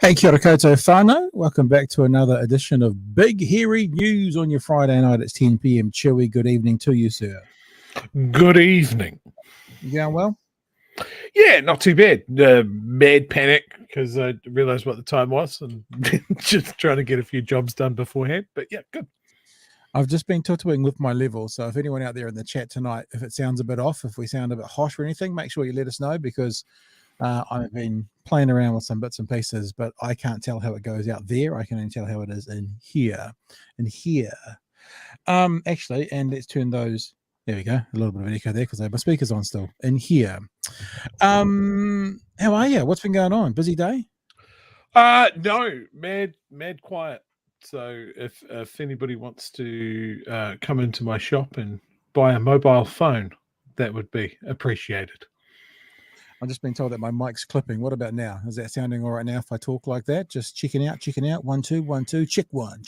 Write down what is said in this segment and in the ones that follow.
Hey, kia ora koutou whānau. Welcome back to another edition of Big Hairy News on your Friday night. It's 10 p.m. Chewy, good evening to you, sir. Good evening. You going well? Yeah, not too bad. Mad panic because I realised what the time was and just trying to get a few jobs done beforehand. But yeah, good. I've just been tutoring with my level, so if anyone out there in the chat tonight, if it sounds a bit off, if we sound a bit harsh or anything, make sure you let us know, because I've been playing around with some bits and pieces, but I can't tell how it goes out there. I can only tell how it is in here. Actually, and let's turn those. There we go. A little bit of an echo there because I have my speakers on still. In here. How are you? What's been going on? Busy day? No, mad quiet. So if anybody wants to come into my shop and buy a mobile phone, that would be appreciated. I've just been told that my mic's clipping. What about now? Is that sounding all right now if I talk like that? Just checking out. 1 2 1 2. Check one.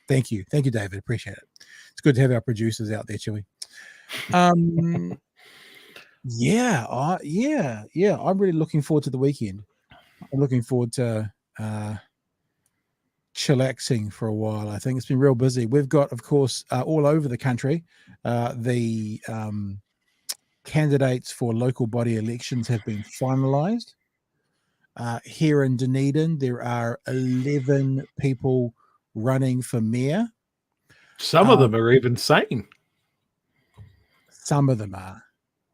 Thank you, David. Appreciate it. It's good to have our producers out there, Chewy. Yeah. I'm really looking forward to the weekend. I'm looking forward to chillaxing for a while. I think it's been real busy. We've got, of course, all over the country, the candidates for local body elections have been finalized. Here in Dunedin, there are 11 people running for mayor. Some of them are even sane. Some of them are.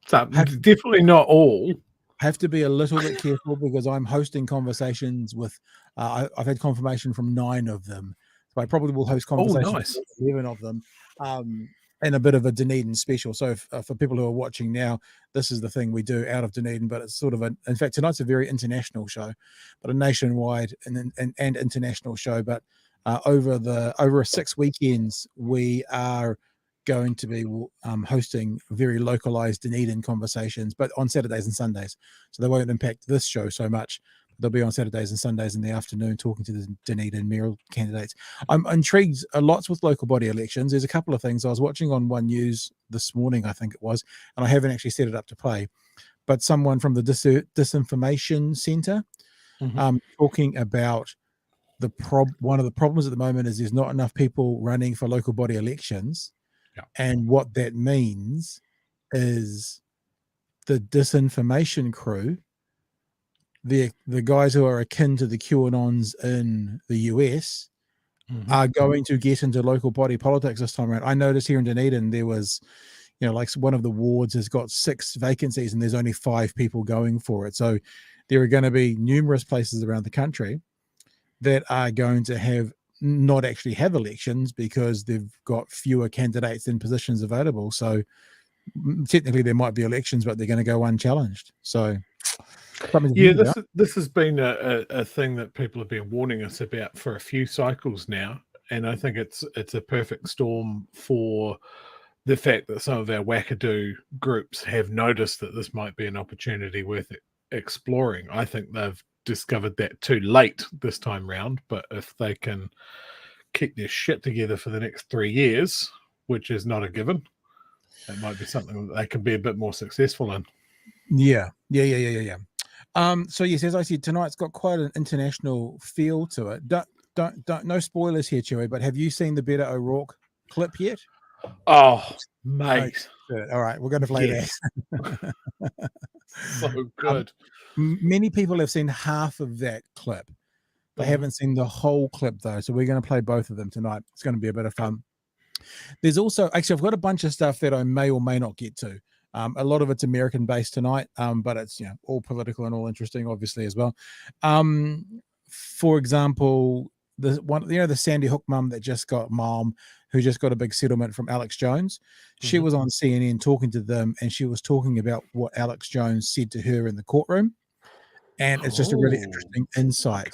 Definitely not all. Have to be a little bit careful because I'm hosting conversations with, I've had confirmation from 9 of them. So I probably will host conversations with 11 of them. And a bit of a Dunedin special. So for people who are watching now, this is the thing we do out of Dunedin, but it's sort of in fact, tonight's a very international show, but a nationwide and international show. But over 6 weekends, we are going to be hosting very localized Dunedin conversations, but on Saturdays and Sundays. So they won't impact this show so much. They'll be on Saturdays and Sundays in the afternoon talking to the Dunedin mayoral candidates. I'm intrigued a lot with local body elections. There's a couple of things I was watching on One News this morning, I think it was, and I haven't actually set it up to play, but someone from the Disinformation Centre talking about one of the problems at the moment is there's not enough people running for local body elections. Yeah. And what that means is the disinformation crew, the guys who are akin to the QAnons in the US, are going to get into local body politics this time around. I noticed here in Dunedin there was, like one of the wards has got 6 vacancies and there's only 5 people going for it. So there are going to be numerous places around the country that are going to not actually have elections because they've got fewer candidates than positions available. So technically there might be elections, but they're going to go unchallenged. So yeah, this has been a thing that people have been warning us about for a few cycles now, and I think it's a perfect storm for the fact that some of our wackadoo groups have noticed that this might be an opportunity worth exploring. I think they've discovered that too late this time round, but if they can keep their shit together for the next 3 years, which is not a given, it might be something that they can be a bit more successful in. Yeah. So yes, as I said, tonight's got quite an international feel to it. Don't no spoilers here, Chewy, but have you seen the Beto O'Rourke clip yet? Oh, mate. All right, we're going to play that. So good. Many people have seen half of that clip. They haven't seen the whole clip though, so we're going to play both of them tonight. It's going to be a bit of fun. There's also, actually, I've got a bunch of stuff that I may or may not get to. A lot of it's American based tonight, but it's all political and all interesting, obviously, as well. For example, the Sandy Hook mom who just got a big settlement from Alex Jones. She was on CNN talking to them, and she was talking about what Alex Jones said to her in the courtroom. And it's just a really interesting insight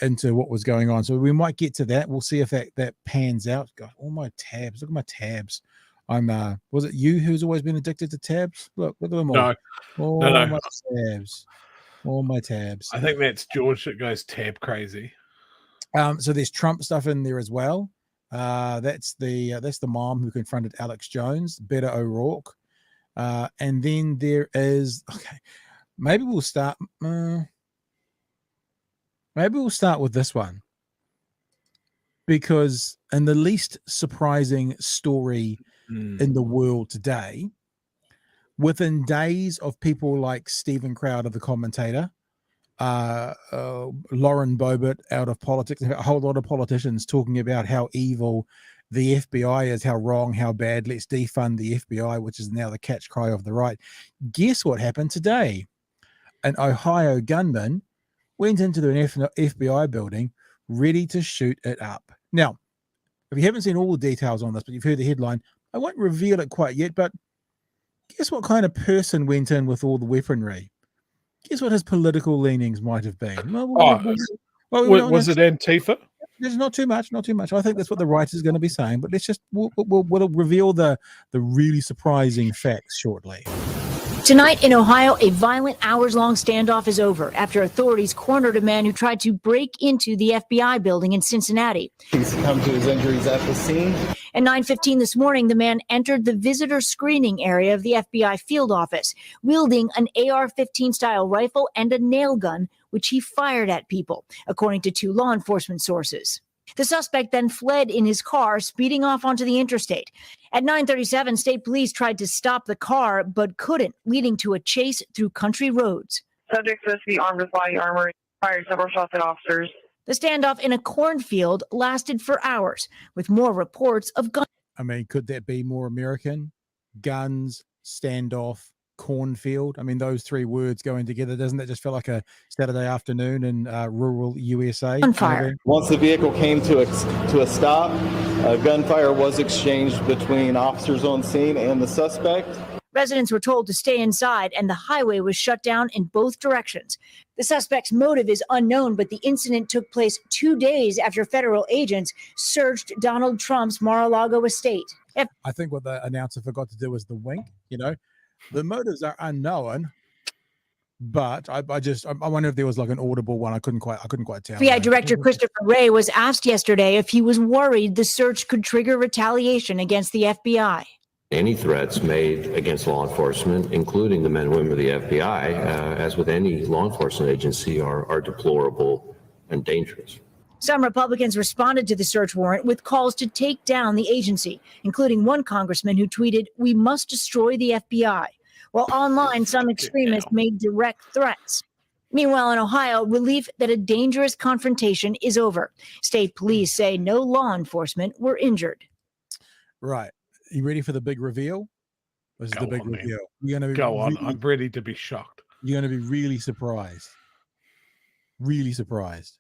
into what was going on. So we might get to that. We'll see if that pans out. God, all my tabs. Look at my tabs. Was it you who's always been addicted to tabs? Look at them all. No. My tabs. All my tabs. I think that's George that goes tab crazy. So there's Trump stuff in there as well. That's the mom who confronted Alex Jones, Beto O'Rourke. And then there is, maybe we'll start with this one, because in the least surprising story in the world today, within days of people like Stephen Crowder, the commentator, Lauren Boebert out of politics, a whole lot of politicians talking about how evil the FBI is, how wrong, how bad, let's defund the FBI, which is now the catch cry of the right. Guess what happened today? An Ohio gunman went into the FBI building ready to shoot it up. Now, if you haven't seen all the details on this, but you've heard the headline, I won't reveal it quite yet, but guess what kind of person went in with all the weaponry? Guess what his political leanings might have been? Was it Antifa? There's not too much. I think that's what the right is going to be saying, but we'll reveal the really surprising facts shortly. Tonight in Ohio, a violent hours-long standoff is over after authorities cornered a man who tried to break into the FBI building in Cincinnati. He's come to his injuries at the scene. At 9:15 this morning, the man entered the visitor screening area of the FBI field office, wielding an AR-15 style rifle and a nail gun, which he fired at people, according to two law enforcement sources. The suspect then fled in his car, speeding off onto the interstate. At 9:37, state police tried to stop the car, but couldn't, leading to a chase through country roads. Subject supposed to be armed with body armor, fired several shots at officers. The standoff in a cornfield lasted for hours, with more reports of guns. I mean, could that be more American? Guns, standoff, cornfield. I mean, those three words going together, doesn't that just feel like a Saturday afternoon in rural USA? Gunfire. Once the vehicle came to a stop, gunfire was exchanged between officers on scene and the suspect. Residents were told to stay inside, and the highway was shut down in both directions. The suspect's motive is unknown, but the incident took place 2 days after federal agents searched Donald Trump's Mar-a-Lago estate. I think what the announcer forgot to do was the wink. The motives are unknown, but I wonder if there was like an audible one. I couldn't quite tell. FBI Director Christopher Wray was asked yesterday if he was worried the search could trigger retaliation against the FBI. Any threats made against law enforcement, including the men and women of the FBI, as with any law enforcement agency, are deplorable and dangerous. Some Republicans responded to the search warrant with calls to take down the agency, including one congressman who tweeted, "We must destroy the FBI." While online, some extremists made direct threats. Meanwhile, in Ohio, relief that a dangerous confrontation is over. State police say no law enforcement were injured. Right. You ready for the big reveal? This is the big reveal. You're going to go on. I'm ready to be shocked. You're going to be really surprised. Really surprised.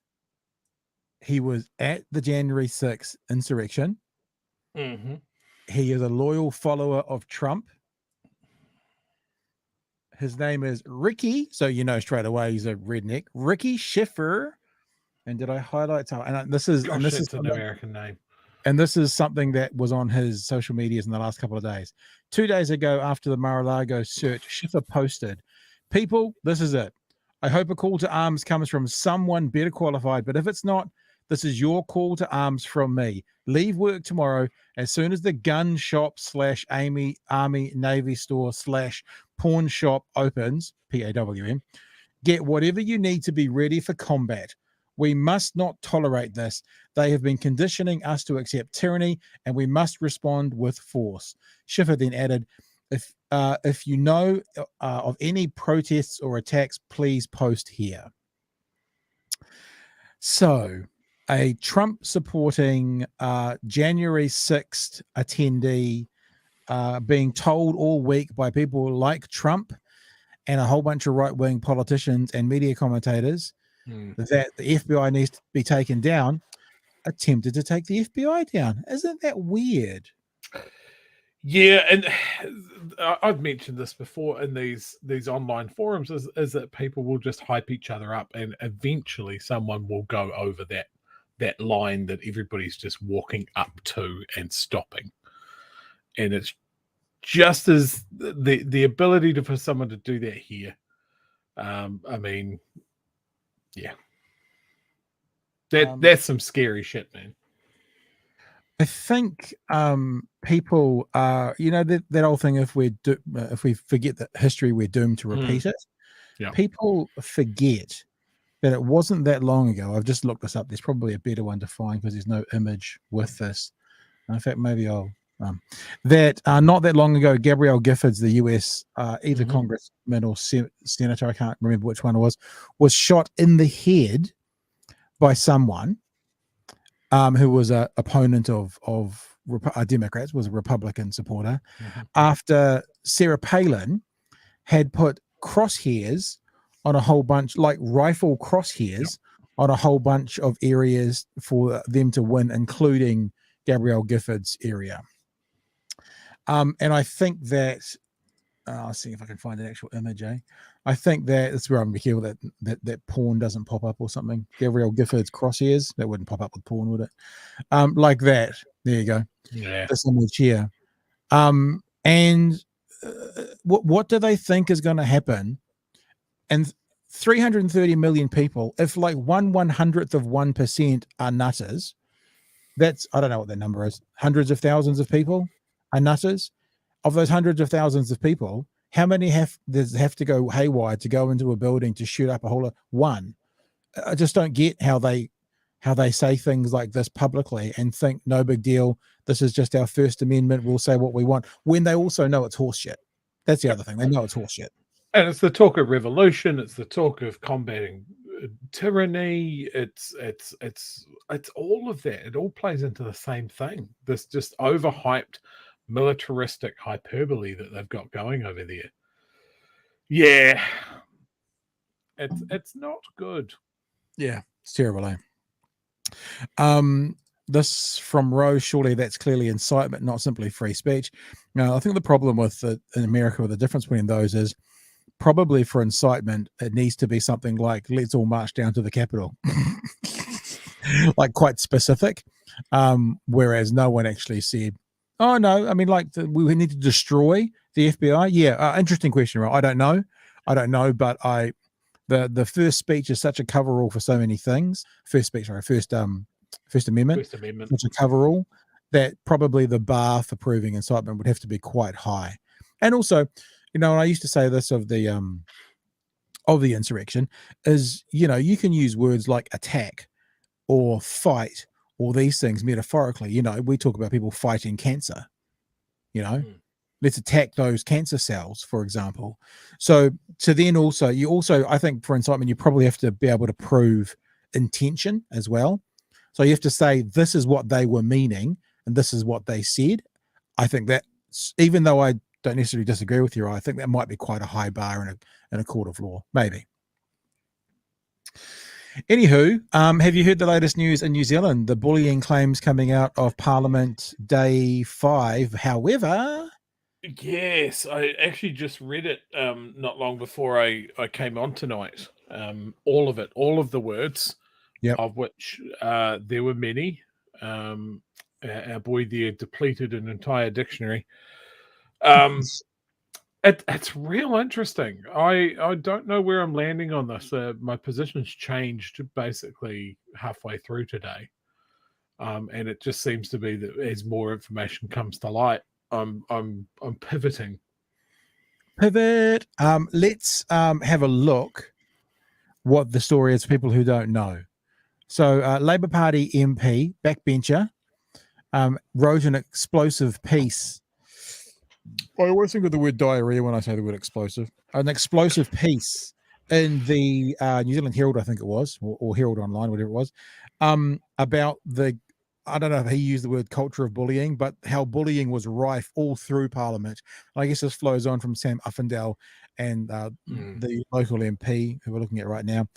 He was at the January 6th insurrection. Mm-hmm. He is a loyal follower of Trump. His name is Ricky. So you know straight away he's a redneck. Ricky Schiffer. And did I highlight something? And this is an American name. And this is something that was on his social medias in the last couple of days. 2 days ago, after the Mar-a-Lago search, Schiffer posted, "People, this is it. I hope a call to arms comes from someone better qualified, but if it's not, this is your call to arms from me. Leave work tomorrow as soon as the gun shop / Army Navy store / pawn shop opens, PAWM. Get whatever you need to be ready for combat. We must not tolerate this. They have been conditioning us to accept tyranny, and we must respond with force." Schiffer then added, if you know of any protests or attacks, please post here. So a Trump-supporting January 6th attendee being told all week by people like Trump and a whole bunch of right-wing politicians and media commentators that the FBI needs to be taken down. attempted to take the FBI down. Isn't that weird? Yeah, and I've mentioned this before in these online forums is that people will just hype each other up, and eventually someone will go over that line that everybody's just walking up to and stopping. And it's just as the ability for someone to do that here. I mean, yeah, that's some scary shit, man. I think people are, that old thing, if we forget that history, we're doomed to repeat it. Yeah. People forget that it wasn't that long ago. I've just looked this up. There's probably a better one to find because there's no image with this. In fact, maybe I'll not that long ago, Gabrielle Giffords, the U.S. Either congressman or senator, I can't remember which one it was shot in the head by someone who was an opponent of Democrats, was a Republican supporter, after Sarah Palin had put crosshairs on a whole bunch, like rifle crosshairs on a whole bunch of areas for them to win, including Gabrielle Giffords' area. And I think that I'll see if I can find an actual image. I think that's where I'm careful that porn doesn't pop up or something. Gabrielle Giffords crosshairs, that wouldn't pop up with porn, would it? Like that. There you go. Yeah. This image here. And what do they think is going to happen? And 330 million people, if like 1/100th of 1% are nutters, that's, I don't know what that number is, hundreds of thousands of people are nutters. Of those hundreds of thousands of people, how many have to go haywire to go into a building to shoot up a whole one? I just don't get how they say things like this publicly and think no big deal. This is just our First Amendment. We'll say what we want, when they also know it's horseshit. That's the other thing. They know it's horseshit. And it's the talk of revolution. It's the talk of combating tyranny. It's all of that. It all plays into the same thing. This just overhyped militaristic hyperbole that they've got going over there. Yeah, it's not good. Yeah, it's terrible. This from Rose, surely that's clearly incitement, not simply free speech. Now, I think the problem with in America, with the difference between those is probably for incitement, it needs to be something like, let's all march down to the Capitol. Like quite specific. Whereas no one actually said, oh, no, I mean, like we need to destroy the FBI. Yeah, interesting question, right? I don't know, but the first speech is such a coverall for so many things. First Amendment, such a coverall that probably the bar for proving incitement would have to be quite high. And also, and I used to say this of the insurrection is, you can use words like attack or fight, all these things metaphorically. We talk about people fighting cancer, let's attack those cancer cells, for example. So then also, I think for incitement, you probably have to be able to prove intention as well. So you have to say, this is what they were meaning, and this is what they said. I think that, even though I don't necessarily disagree with you, I think that might be quite a high bar in a court of law, maybe. Anywho, have you heard the latest news in New Zealand? The bullying claims coming out of Parliament Day 5. However, yes, I actually just read it not long before I came on tonight. All of it, all of the words, of which there were many. Our boy there depleted an entire dictionary. It's real interesting. I don't know where I'm landing on this. My position's changed basically halfway through today, and it just seems to be that as more information comes to light, I'm pivoting. Pivot. Let's have a look what the story is for people who don't know. So, Labour Party MP backbencher wrote an explosive piece. I always think of the word diarrhea when I say the word explosive. An explosive piece in the New Zealand Herald, I think it was, or Herald Online, whatever it was, about I don't know if he used the word culture of bullying, but how bullying was rife all through Parliament. I guess this flows on from Sam Uffindell and the local MP who we're looking at right now.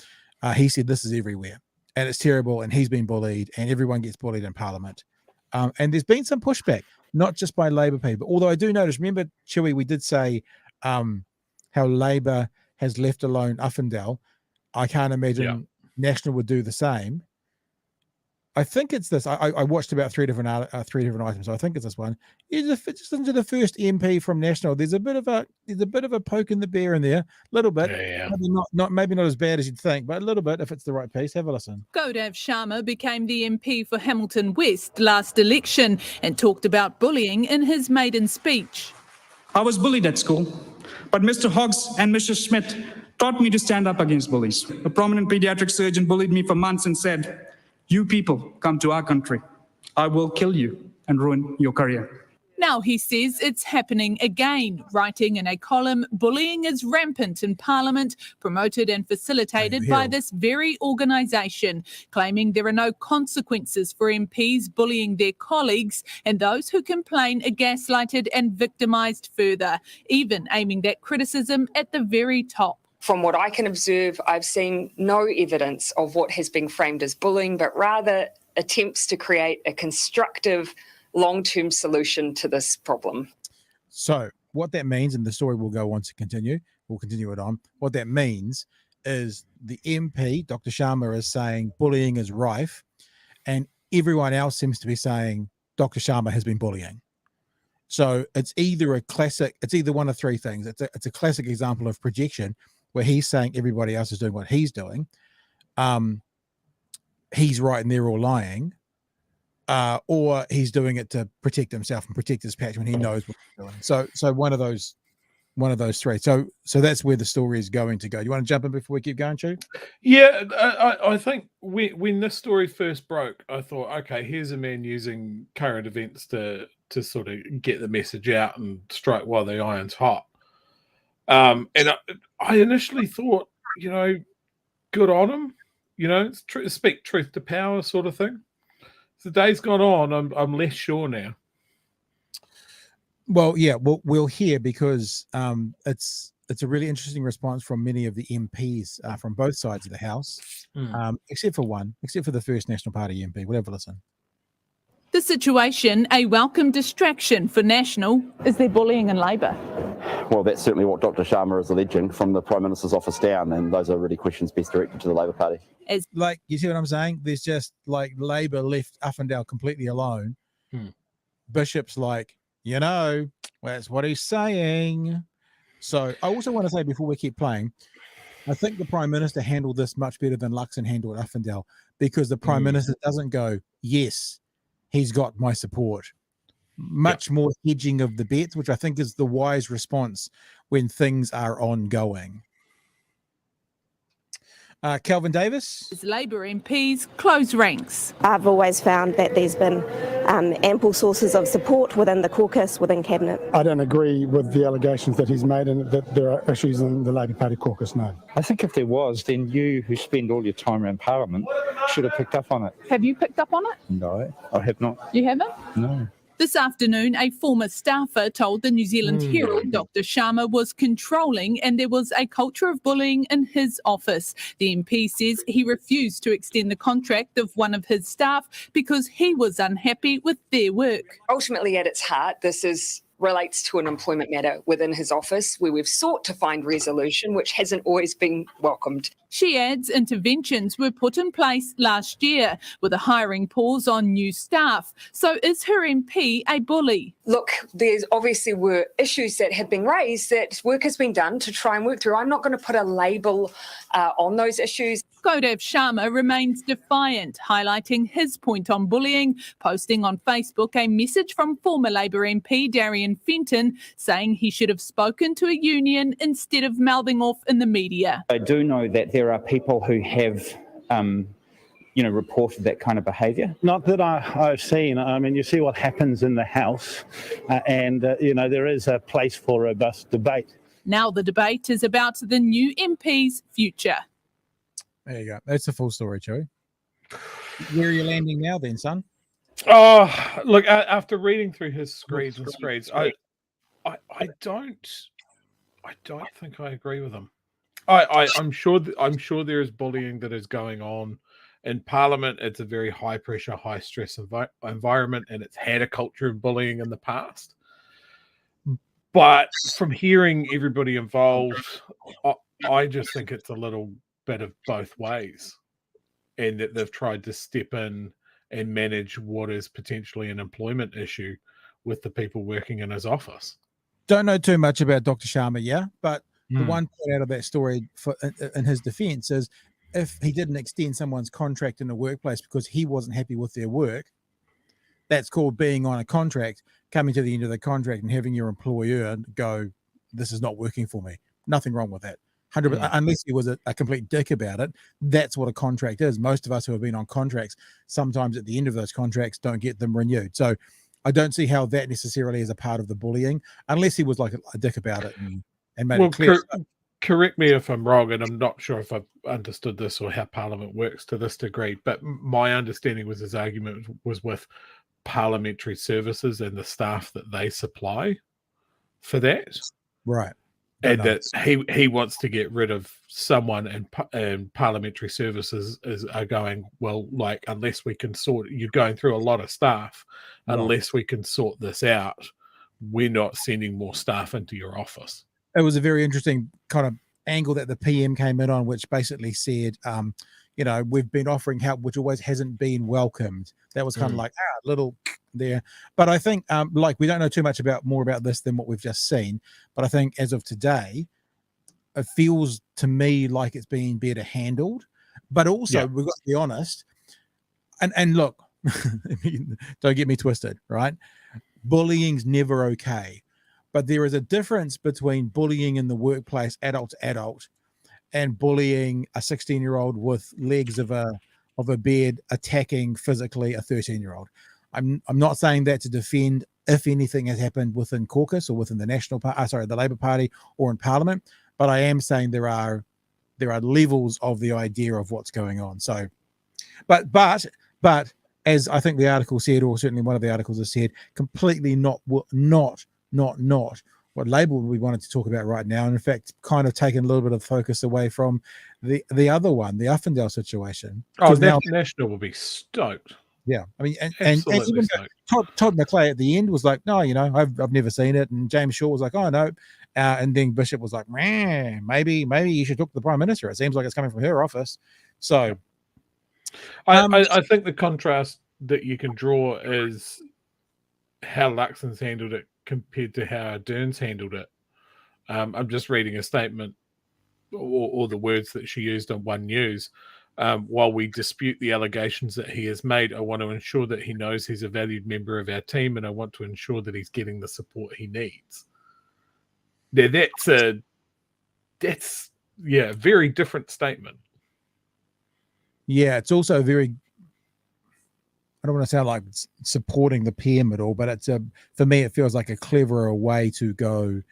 He said this is everywhere. and it's terrible, and he's been bullied, and everyone gets bullied in Parliament. And there's been some pushback, not just by Labour people. Although I do notice, remember, Chewy, we did say how Labour has left alone Uffindell. I can't imagine National would do the same. I think it's this. I watched about three different items. So I think it's this one. Just listen to the first MP from National. There's a bit of a poke in the bear in there, a little bit. Yeah. Maybe not as bad as you'd think, but a little bit if it's the right piece. Have a listen. Gaurav Sharma became the MP for Hamilton West last election and talked about bullying in his maiden speech. I was bullied at school, but Mr. Hoggs and Mr. Schmidt taught me to stand up against bullies. A prominent pediatric surgeon bullied me for months and said, "You people come to our country. I will kill you and ruin your career." Now he says it's happening again, writing in a column, bullying is rampant in Parliament, promoted and facilitated by this very organisation, claiming there are no consequences for MPs bullying their colleagues, and those who complain are gaslighted and victimised further, even aiming that criticism at the very top. From what I can observe, I've seen no evidence of what has been framed as bullying, but rather attempts to create a constructive long-term solution to this problem. So what that means, and the story will go on to continue, we'll continue it on. What that means is the MP, Dr. Sharma, is saying bullying is rife, and everyone else seems to be saying Dr. Sharma has been bullying. So it's either one of three things. It's a classic example of projection, where he's saying everybody else is doing what he's doing. He's right and they're all lying. Or he's doing it to protect himself and protect his patch when he knows what he's doing. So one of those three. So that's where the story is going to go. Do you want to jump in before we keep going, Chu? Yeah, I think when this story first broke, I thought, okay, here's a man using current events to sort of get the message out and strike while the iron's hot. And I initially thought, good on him, speak truth to power sort of thing. As the day's gone on, I'm less sure now. Well, yeah, we'll hear, because it's a really interesting response from many of the MPs from both sides of the House, except for the First National Party MP. We'll have a listen. The situation, a welcome distraction for National. Is there bullying in Labour? Well, that's certainly what Dr Sharma is alleging from the Prime Minister's office down, and those are really questions best directed to the Labour Party. You see what I'm saying? There's just Labour left Uffindell completely alone. Bishop's that's what he's saying. So I also want to say, before we keep playing, I think the Prime Minister handled this much better than Luxon handled Uffindell, because the Prime Minister doesn't go, yes, he's got my support. Much more hedging of the bets, which I think is the wise response when things are ongoing. Kelvin Davis. As Labour MPs close ranks. I've always found that there's been ample sources of support within the caucus, within Cabinet. I don't agree with the allegations that he's made, and that there are issues in the Labour Party caucus, no. I think if there was, then you, who spend all your time around Parliament, should have picked up on it. Have you picked up on it? No, I have not. You haven't? No. This afternoon, a former staffer told the New Zealand Herald Dr Sharma was controlling and there was a culture of bullying in his office. The MP says he refused to extend the contract of one of his staff because he was unhappy with their work. Ultimately, at its heart, this relates to an employment matter within his office where we've sought to find resolution, which hasn't always been welcomed. She adds interventions were put in place last year with a hiring pause on new staff. So is her MP a bully? Look, there's obviously were issues that have been raised that work has been done to try and work through. I'm not going to put a label on those issues. Gaurav Sharma remains defiant, highlighting his point on bullying, posting on Facebook a message from former Labour MP Darian Fenton saying he should have spoken to a union instead of mouthing off in the media. I do know that there are people who have reported that kind of behaviour. Not that I've seen. I mean, you see what happens in the House, and there is a place for robust debate. Now the debate is about the new MP's future. There you go. That's the full story, Joey. Where are you landing now then, son? Oh, look, after reading through his screeds, I don't think I agree with him. I'm sure there is bullying that is going on In Parliament, it's a very high pressure, high stress environment, and it's had a culture of bullying in the past. But from hearing everybody involved, I just think it's a little bit of both ways, and that they've tried to step in and manage what is potentially an employment issue with the people working in his office. Don't know too much about Dr. Sharma, yeah, but the one point out of that story in his defense is if he didn't extend someone's contract in the workplace because he wasn't happy with their work, that's called being on a contract, coming to the end of the contract and having your employer go, this is not working for me. Nothing wrong with that. 100%, unless he was a complete dick about it. That's what a contract is. Most of us who have been on contracts, sometimes at the end of those contracts, don't get them renewed. So I don't see how that necessarily is a part of the bullying, unless he was like a dick about it and made it clear. Correct me if I'm wrong, and I'm not sure if I've understood this or how Parliament works to this degree, but my understanding was his argument was with parliamentary services and the staff that they supply for that. Right. And that he wants to get rid of someone, and parliamentary services are going, well, like, unless we can sort it, you're going through a lot of staff, unless we can sort this out, we're not sending more staff into your office. It was a very interesting kind of angle that the PM came in on, which basically said, we've been offering help, which always hasn't been welcomed. That was kind of like little there. But I think we don't know too much more about this than what we've just seen. But I think as of today, it feels to me like it's being better handled. But also, we've got to be honest. And look, don't get me twisted, right? Bullying's never okay. But there is a difference between bullying in the workplace, adult to adult, and bullying a 16-year-old with legs of a bed attacking physically a 13-year-old. I'm not saying that to defend if anything has happened within caucus or within the the Labour Party or in Parliament, but I am saying there are levels of the idea of what's going on. So, but as I think the article said, or certainly one of the articles has said, completely not what Labour we wanted to talk about right now, and in fact kind of taken a little bit of focus away from the other one, the Uffendale situation. National will be stoked. Yeah, I mean, and even Todd McClay at the end was like, no, I've never seen it, and James Shaw was like, oh no, and then Bishop was like, man, maybe you should talk to the Prime Minister. It seems like it's coming from her office. So, I think the contrast that you can draw is how Luxon's handled it compared to how Ardern's handled it. I'm just reading a statement or the words that she used on One News. While we dispute the allegations that he has made, I want to ensure that he knows he's a valued member of our team, and I want to ensure that he's getting the support he needs. Now, that's a very different statement. Yeah, it's also very, I don't want to sound like supporting the PM at all, but it's for me, it feels like a cleverer way to go.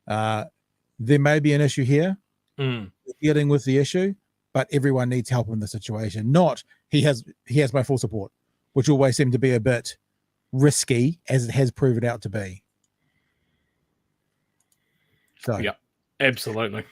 There may be an issue here, dealing with the issue, but everyone needs help in the situation. Not he has my full support, which always seemed to be a bit risky, as it has proven out to be. So yeah, absolutely.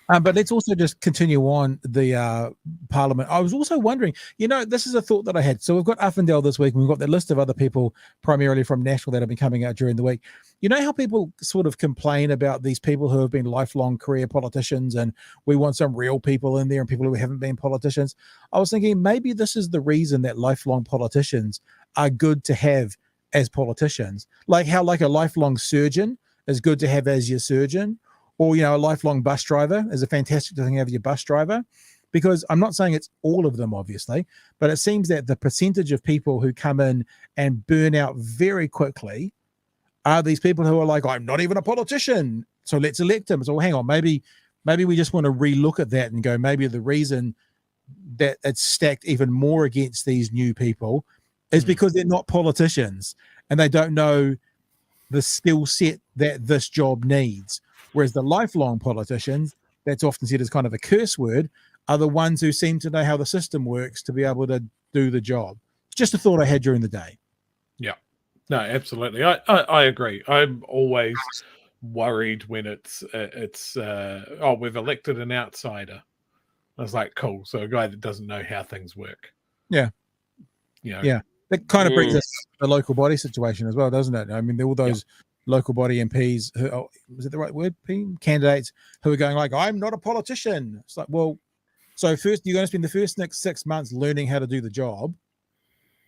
But let's also just continue on the Parliament. I was also wondering, this is a thought that I had. So we've got Uffendale this week, and we've got that list of other people, primarily from Nashville, that have been coming out during the week. You know how people sort of complain about these people who have been lifelong career politicians, and we want some real people in there and people who haven't been politicians? I was thinking maybe this is the reason that lifelong politicians are good to have as politicians. Like how a lifelong surgeon is good to have as your surgeon, or, a lifelong bus driver is a fantastic thing to have your bus driver, because I'm not saying it's all of them, obviously, but it seems that the percentage of people who come in and burn out very quickly are these people who are like, I'm not even a politician, so let's elect him. So hang on, maybe we just want to relook at that and go, maybe the reason that it's stacked even more against these new people is because they're not politicians and they don't know the skill set that this job needs. Whereas the lifelong politicians, that's often said as kind of a curse word, are the ones who seem to know how the system works to be able to do the job. Just a thought I had during the day. Yeah, no, absolutely. I agree. I'm always worried when it's we've elected an outsider. I was like, cool. So a guy that doesn't know how things work. Yeah. Yeah. That kind of brings us to the local body situation as well, doesn't it? I mean, all those local body MPs who, was it the right word? Candidates who are going like, I'm not a politician. It's like, well, so first you're going to spend the first next 6 months learning how to do the job,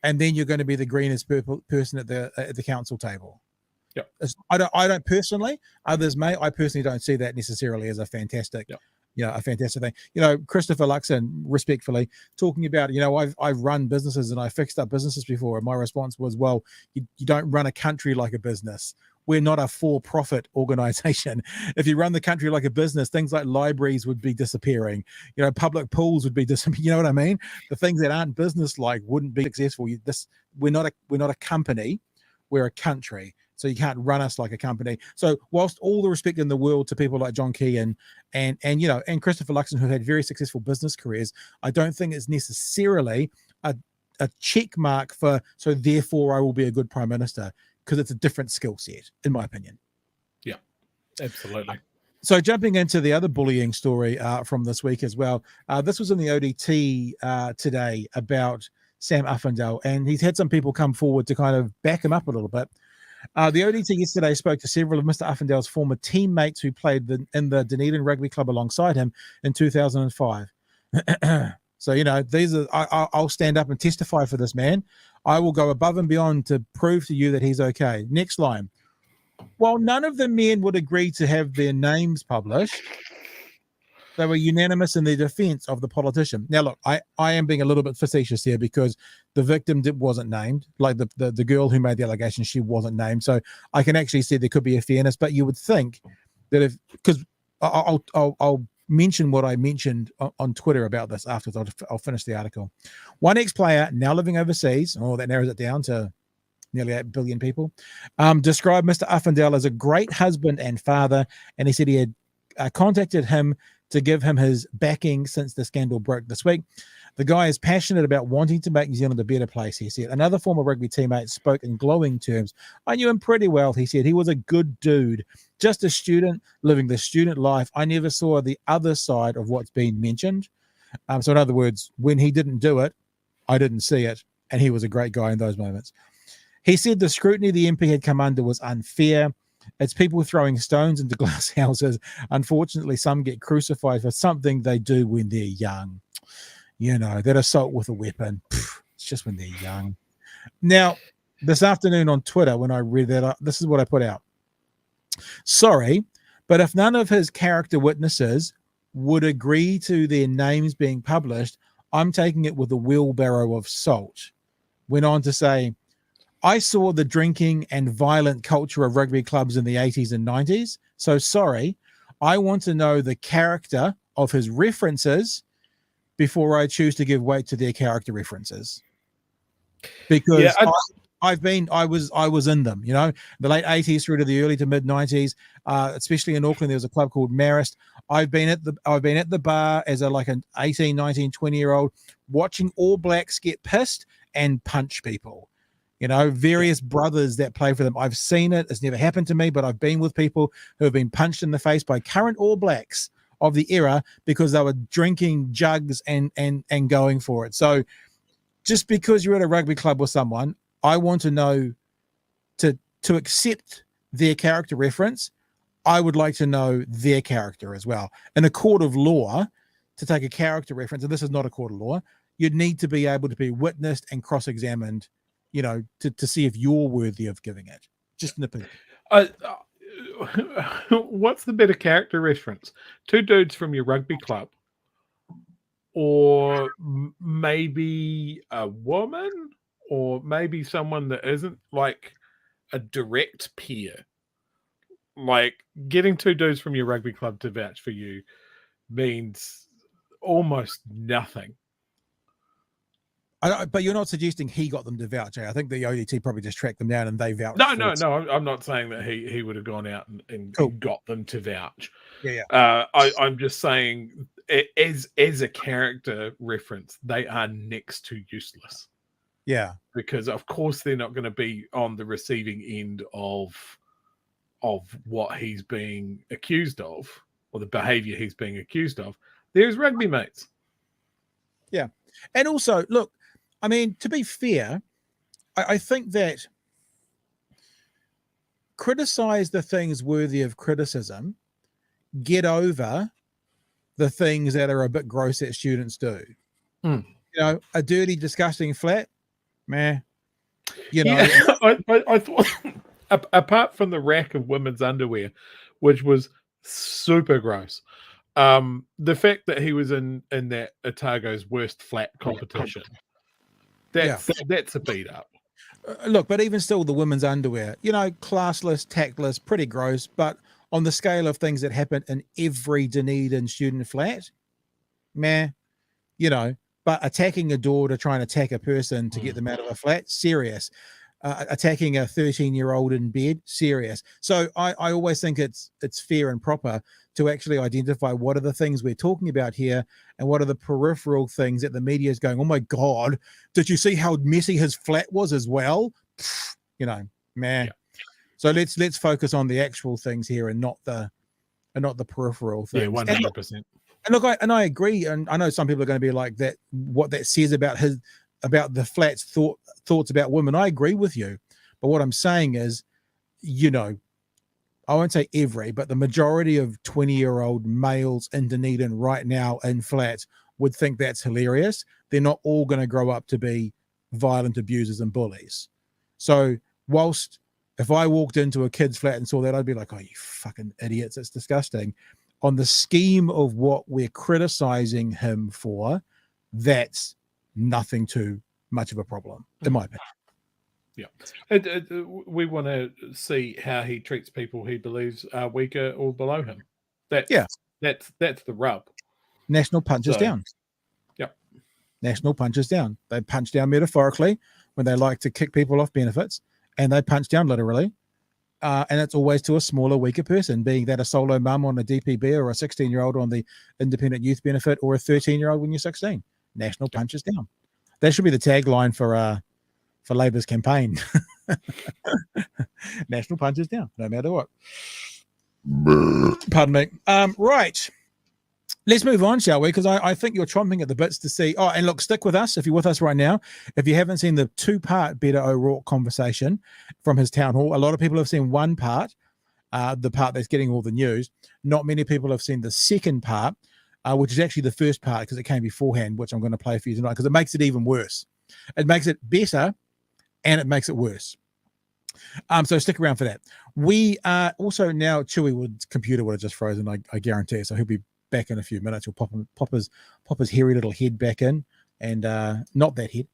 and then you're going to be the greenest person at the council table. Yeah. I don't personally, others may. I personally don't see that necessarily as a fantastic, a fantastic thing. Christopher Luxon, respectfully, talking about, I've run businesses and I fixed up businesses before. And my response was, well, you don't run a country like a business. We're not a for-profit organization. If you run the country like a business, things like libraries would be disappearing. Public pools would be disappearing. You know what I mean? The things that aren't business-like wouldn't be successful. We're not a company. We're a country. So you can't run us like a company. So whilst all the respect in the world to people like John Key and Christopher Luxon, who had very successful business careers, I don't think it's necessarily a check mark for, so therefore I will be a good prime minister, because it's a different skill set, in my opinion. Yeah, absolutely. So jumping into the other bullying story from this week as well, this was in the ODT today about Sam Uffindell, and he's had some people come forward to kind of back him up a little bit. The ODT yesterday spoke to several of Mr. Uffindell's former teammates who played in the Dunedin Rugby Club alongside him in 2005. So, these are, I'll stand up and testify for this man. I will go above and beyond to prove to you that he's okay. Next line. While none of the men would agree to have their names published, they were unanimous in their defense of the politician. Now, look, I am being a little bit facetious here because the victim wasn't named. Like the girl who made the allegation, she wasn't named. So I can actually see there could be a fairness, but you would think that because I'll mention what I mentioned on Twitter about this afterwards. I'll finish the article. One ex-player now living overseas, that narrows it down to nearly 8 billion people, described Mr. Uffindell as a great husband and father, and he said he had contacted him to give him his backing since the scandal broke this week. The guy is passionate about wanting to make New Zealand a better place, he said. Another former rugby teammate spoke in glowing terms. I knew him pretty well, he said. He was a good dude, just a student living the student life. I never saw the other side of what's been mentioned. So in other words, when he didn't do it, I didn't see it, and he was a great guy in those moments. He said the scrutiny the MP had come under was unfair. It's people throwing stones into glass houses. Unfortunately, some get crucified for something they do when they're young. That assault with a weapon. It's just when they're young. Now, this afternoon on Twitter, when I read that, this is what I put out. Sorry, but if none of his character witnesses would agree to their names being published, I'm taking it with a wheelbarrow of salt. Went on to say, I saw the drinking and violent culture of rugby clubs in the 80s and 90s. So sorry, I want to know the character of his references before I choose to give weight to their character references. Because I was in them, the late 80s through to the early to mid 90s, especially in Auckland. There was a club called Marist. I've been at the bar as an 18, 19, 20-year-old watching All Blacks get pissed and punch people. Various brothers that play for them. I've seen it. It's never happened to me, but I've been with people who have been punched in the face by current All Blacks of the era because they were drinking jugs and going for it. So just because you're at a rugby club with someone, I want to know to accept their character reference. I would like to know their character as well. In a court of law, to take a character reference, and this is not a court of law, you'd need to be able to be witnessed and cross-examined, to see if you're worthy of giving it. Just an opinion. What's the better character reference? Two dudes from your rugby club, or maybe a woman, or maybe someone that isn't like a direct peer. Like getting two dudes from your rugby club to vouch for you means almost nothing. But you're not suggesting he got them to vouch. I think the ODT probably just tracked them down and they vouched. No. I'm not saying that he would have gone out and got them to vouch. Yeah. I'm just saying, as a character reference, they are next to useless. Yeah. Because of course they're not going to be on the receiving end of what he's being accused of, or the behavior he's being accused of. There's rugby mates. Yeah. And also, look, I mean, to be fair, I think that criticize the things worthy of criticism, get over the things that are a bit gross that students do. Mm. You know, a dirty, disgusting flat, meh. You know, yeah, I thought, apart from the rack of women's underwear, which was super gross, the fact that he was in that Otago's worst flat competition, that's a beat up. Look, but even still, the women's underwear, you know, classless, tactless, pretty gross, but on the scale of things that happen in every Dunedin student flat, meh, you know, but attacking a door to try and attack a person to get them out of a flat, serious. Attacking a 13-year-old in bed, serious. So I always think it's fair and proper to actually identify what are the things we're talking about here and what are the peripheral things that the media is going, oh my God, did you see how messy his flat was as well? You know, man. Yeah. So let's focus on the actual things here and not the peripheral things. Yeah, 100%. And look, I agree, and I know some people are going to be like that. What that says about the flat's thoughts about women, I agree with you. But what I'm saying is, you know, I won't say every, but the majority of 20-year-old males in Dunedin right now in flats would think that's hilarious. They're not all going to grow up to be violent abusers and bullies. So whilst if I walked into a kid's flat and saw that, I'd be like, oh, you fucking idiots, it's disgusting. On the scheme of what we're criticizing him for, that's nothing too much of a problem, in my opinion. Yeah. We want to see how he treats people he believes are weaker or below him. That's the rub. National punches down. Yep. National punches down. They punch down metaphorically when they like to kick people off benefits, and they punch down literally. And it's always to a smaller, weaker person, being that a solo mum on a DPB or a 16-year-old on the independent youth benefit or a 13-year-old when you're 16. National punches down. That should be the tagline for Labor's campaign. National punches down, no matter what. Pardon me. Right. Let's move on, shall we? Because I think you're chomping at the bits to see. Oh, and look, stick with us if you're with us right now. If you haven't seen the two-part Beto O'Rourke conversation from his town hall, a lot of people have seen one part, the part that's getting all the news. Not many people have seen the second part, which is actually the first part because it came beforehand, which I'm going to play for you tonight because it makes it even worse. It makes it better and it makes it worse. So stick around for that. We are also now, Chewy computer would have just frozen, I guarantee. So he'll be back in a few minutes. He'll pop his hairy little head back in, and not that head,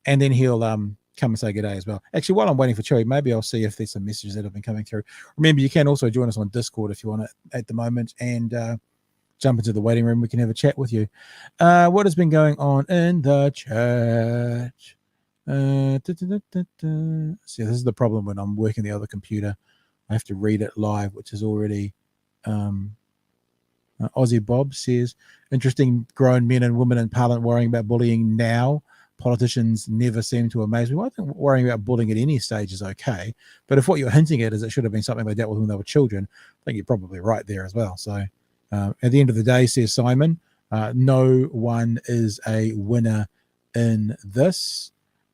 and then he'll come and say good day as well. Actually, while I'm waiting for Chewy, maybe I'll see if there's some messages that have been coming through. Remember, you can also join us on Discord if you want to at the moment, and jump into the waiting room. We can have a chat with you. What has been going on in the chat? See, this is the problem when I'm working the other computer. I have to read it live, which is already Aussie Bob says, interesting grown men and women in Parliament worrying about bullying now. Politicians never seem to amaze me. Well, I think worrying about bullying at any stage is okay. But if what you're hinting at is it should have been something they dealt with when they were children, I think you're probably right there as well. So at the end of the day, says Simon, no one is a winner in this.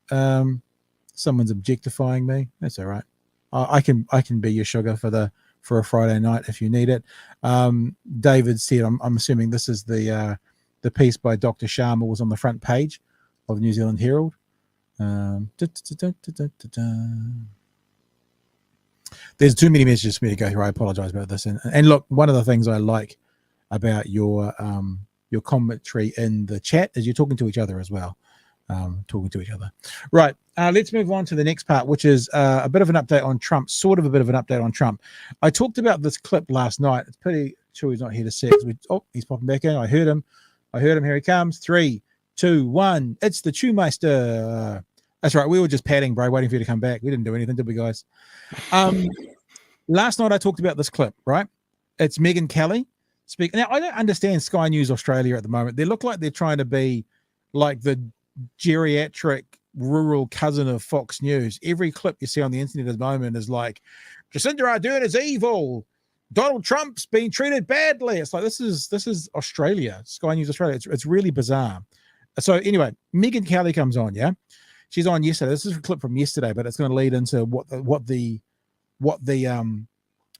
Someone's objectifying me. That's all right. I can be your sugar for a Friday night if you need it. David said, I'm assuming this is the piece by Dr Sharma was on the front page of New Zealand Herald. There's too many messages for me to go here. I apologize about this. And look, one of the things I like about your commentary in the chat is you're talking to each other as well. Right. Let's move on to the next part, which is a bit of an update on Trump, sort of a bit of an update on Trump. I talked about this clip last night. It's pretty sure he's not here to see it. He's popping back in. I heard him. Here he comes. 3, 2, 1. It's the Chewmeister. That's right. We were just padding, bro, waiting for you to come back. We didn't do anything, did we, guys? Last night I talked about this clip, right? It's Megyn Kelly speaking. Now, I don't understand Sky News Australia at the moment. They look like they're trying to be like the geriatric rural cousin of Fox News. Every clip you see on the internet at the moment is like, Jacinda Ardern is evil. Donald Trump's being treated badly. It's like this is Australia, Sky News Australia. It's really bizarre. So anyway, Megyn Kelly comes on. Yeah, she's on yesterday. This is a clip from yesterday, but it's going to lead into what the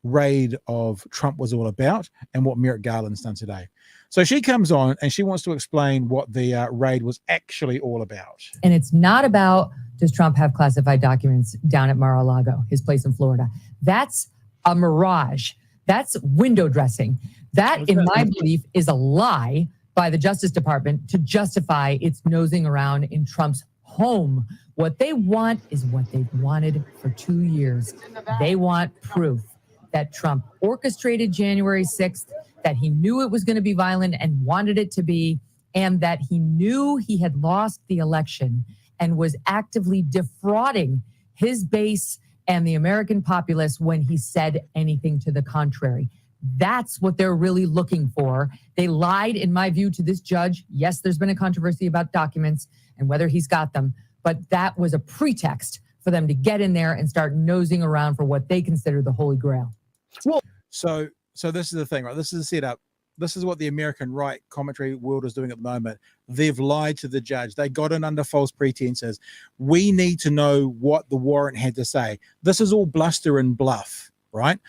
raid of Trump was all about and what Merrick Garland's done today. So she comes on and she wants to explain what the raid was actually all about. And it's not about, does Trump have classified documents down at Mar-a-Lago, his place in Florida? That's a mirage. That's window dressing. That, in my belief, is a lie by the Justice Department to justify its nosing around in Trump's home. What they want is what they've wanted for 2 years. They want proof that Trump orchestrated January 6th, that he knew it was going to be violent and wanted it to be, and that he knew he had lost the election and was actively defrauding his base and the American populace when he said anything to the contrary. That's what they're really looking for. They lied, in my view, to this judge. Yes, there's been a controversy about documents and whether he's got them, but that was a pretext for them to get in there and start nosing around for what they consider the Holy Grail. Well, so this is the thing, right? This is a setup. This is what the American right commentary world is doing at the moment. They've lied to the judge. They got in under false pretenses. We need to know what the warrant had to say. This is all bluster and bluff, right?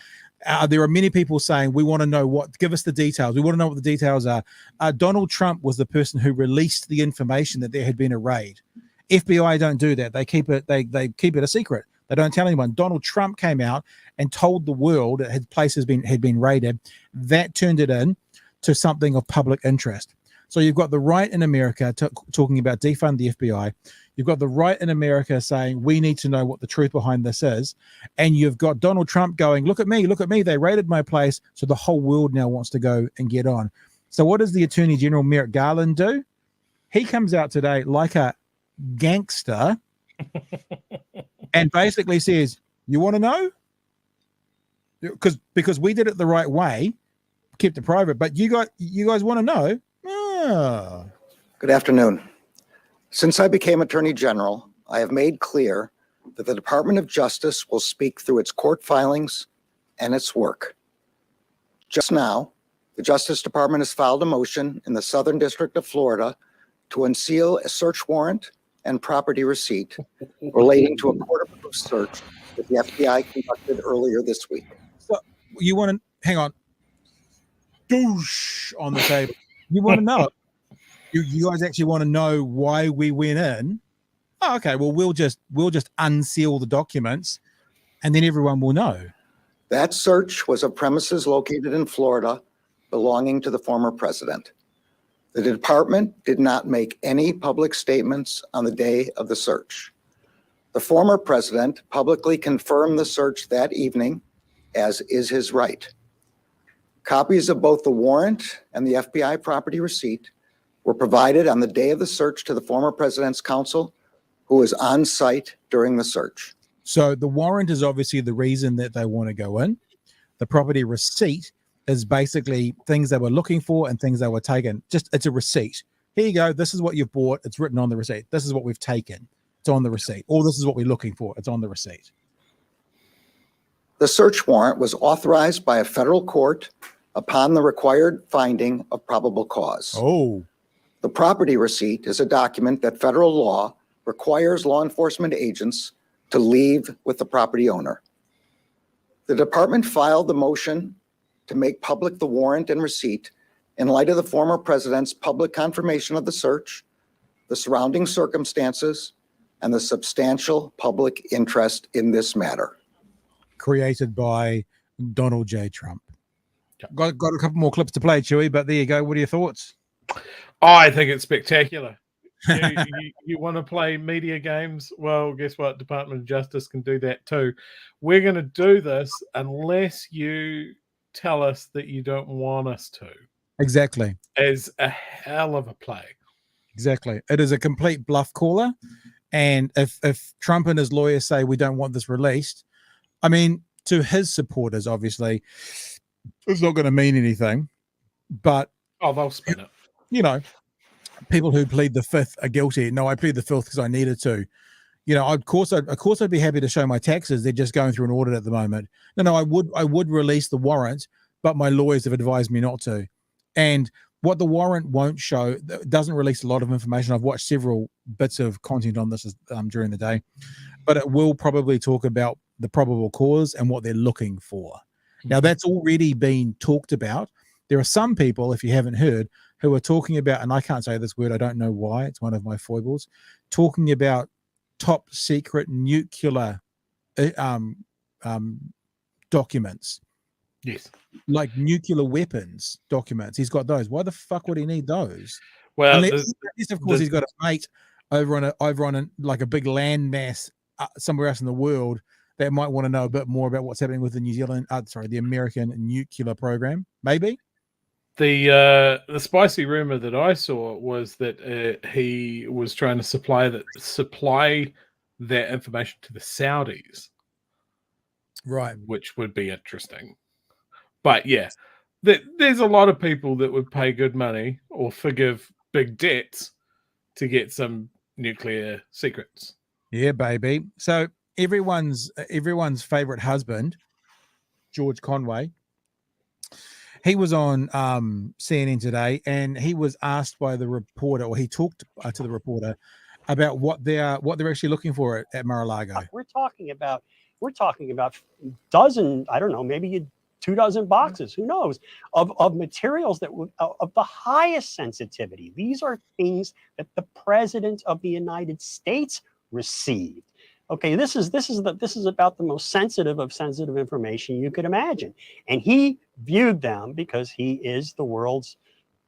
There are many people saying, we want to know what, give us the details. We want to know what the details are. Donald Trump was the person who released the information that there had been a raid. FBI don't do that. They keep it, they keep it a secret. They don't tell anyone. Donald Trump came out and told the world that his place had been raided. That turned it in to something of public interest. So you've got the right in America talking about defund the FBI. You've got the right in America saying we need to know what the truth behind this is. And you've got Donald Trump going, look at me, they raided my place. So the whole world now wants to go and get on. So what does the Attorney General Merrick Garland do? He comes out today like a gangster and basically says, you want to know? Because we did it the right way, kept it private, but you guys want to know? Oh. Good afternoon. Since I became Attorney General, I have made clear that the Department of Justice will speak through its court filings and its work. Just now, the Justice Department has filed a motion in the Southern District of Florida to unseal a search warrant and property receipt relating to a court-approved search that the FBI conducted earlier this week. So you want to, hang on, douche on the table. You want to know? You guys actually want to know why we went in? Oh, okay. Well, we'll just unseal the documents, and then everyone will know. That search was of premises located in Florida belonging to the former president. The department did not make any public statements on the day of the search. The former president publicly confirmed the search that evening, as is his right. Copies of both the warrant and the FBI property receipt were provided on the day of the search to the former president's counsel, who was on site during the search. So the warrant is obviously the reason that they want to go in. The property receipt is basically things they were looking for and things they were taken. It's a receipt. Here you go. This is what you've bought. It's written on the receipt. This is what we've taken. It's on the receipt. Or this is what we're looking for. It's on the receipt. The search warrant was authorized by a federal court upon the required finding of probable cause. Oh. The property receipt is a document that federal law requires law enforcement agents to leave with the property owner. The department filed the motion to make public the warrant and receipt in light of the former president's public confirmation of the search, the surrounding circumstances, and the substantial public interest in this matter. Created by Donald J. Trump. Got a couple more clips to play, Chewy, but there you go. What are your thoughts? I think it's spectacular. You want to play media games? Well, guess what? Department of Justice can do that too. We're going to do this unless you tell us that you don't want us to. Exactly. As a hell of a play. Exactly. It is a complete bluff caller. And if Trump and his lawyers say we don't want this released, I mean, to his supporters, obviously, it's not going to mean anything. But they'll spin it. You know, people who plead the fifth are guilty. No, I plead the fifth because I needed to. You know, of course I'd be happy to show my taxes. They're just going through an audit at the moment. No, I would release the warrant, but my lawyers have advised me not to. And what the warrant won't show, it doesn't release a lot of information. I've watched several bits of content on this during the day, but it will probably talk about the probable cause and what they're looking for. Now, that's already been talked about. There are some people, if you haven't heard, who are talking about, and I can't say this word, I don't know why, it's one of my foibles, talking about top secret nuclear documents. Yes. Like nuclear weapons documents. He's got those. Why the fuck would he need those? Well, unless, of course, he's got a mate over on like a big land mass somewhere else in the world that might want to know a bit more about what's happening with the American nuclear program. Maybe. The spicy rumor that I saw was that he was trying to supply that information to the Saudis, right? Which would be interesting. But yeah, there's a lot of people that would pay good money or forgive big debts to get some nuclear secrets. Yeah, baby. So everyone's favorite husband, George Conway, he was on CNN today, and he was asked by the reporter, or he talked to the reporter about what they're actually looking for at Mar-a-Lago. We're talking about dozen, I don't know, maybe 24 boxes, who knows, of materials that of the highest sensitivity. These are things that the President of the United States received. Okay, this is about the most sensitive of sensitive information you could imagine, and he viewed them, because he is the world's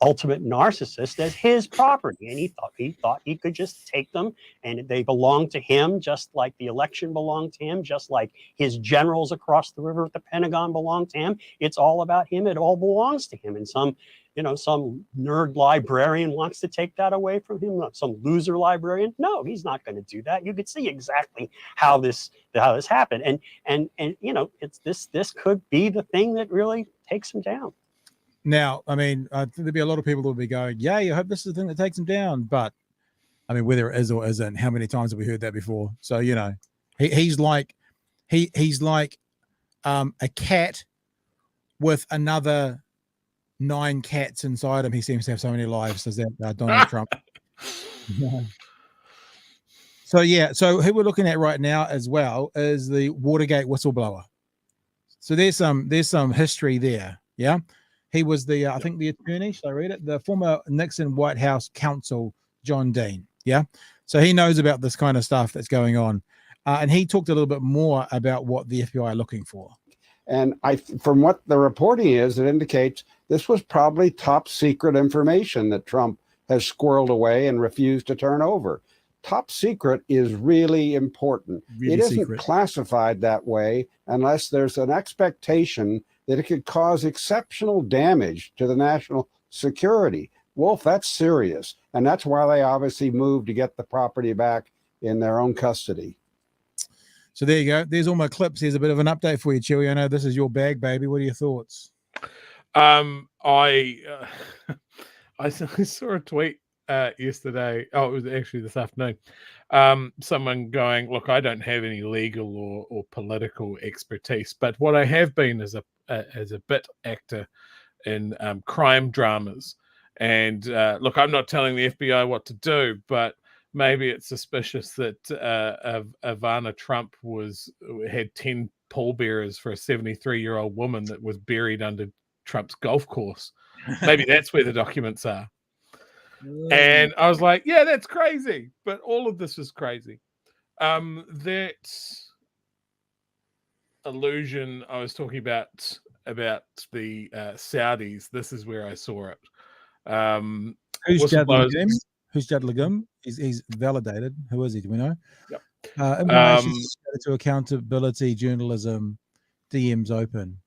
ultimate narcissist, as his property, and he thought he could just take them, and they belong to him, just like the election belonged to him, just like his generals across the river at the Pentagon belong to him. It's all about him. It all belongs to him. And some nerd librarian wants to take that away from him. Some loser librarian. No, he's not going to do that. You could see exactly how this happened. And this could be the thing that really takes him down. Now, I mean, there'd be a lot of people that would be going, "Yeah, I hope this is the thing that takes him down." But I mean, whether it is or isn't, how many times have we heard that before? So he's like a cat with another 9 cats inside him. He seems to have so many lives. Says that Donald Trump. So who we're looking at right now as well is the Watergate whistleblower. So there's some history there. Yeah. He was I think the attorney, should I read it? The former Nixon White House counsel, John Dean. Yeah. So he knows about this kind of stuff that's going on. And he talked a little bit more about what the FBI are looking for. And from what the reporting is, it indicates this was probably top secret information that Trump has squirreled away and refused to turn over. Top secret is really important. It isn't classified that way unless there's an expectation that it could cause exceptional damage to the national security. Wolf, that's serious. And that's why they obviously moved to get the property back in their own custody. So there you go. There's all my clips. Here's a bit of an update for you, Chewy. I know this is your bag, baby. What are your thoughts? I saw a tweet yesterday. Oh, it was actually this afternoon. Someone going, "Look, I don't have any legal or political expertise, but what I have been is a bit actor in crime dramas. And look, I'm not telling the FBI what to do, but maybe it's suspicious that Ivana Trump had 10 pallbearers for a 73-year-old woman that was buried under Trump's golf course. Maybe that's where the documents are." And I was like, yeah, that's crazy. But all of this is crazy. That illusion I was talking about the Saudis, this is where I saw it. Who's Jad Legum? He's validated. Who is he? Do we know? Yep. Information to accountability journalism, DMs open.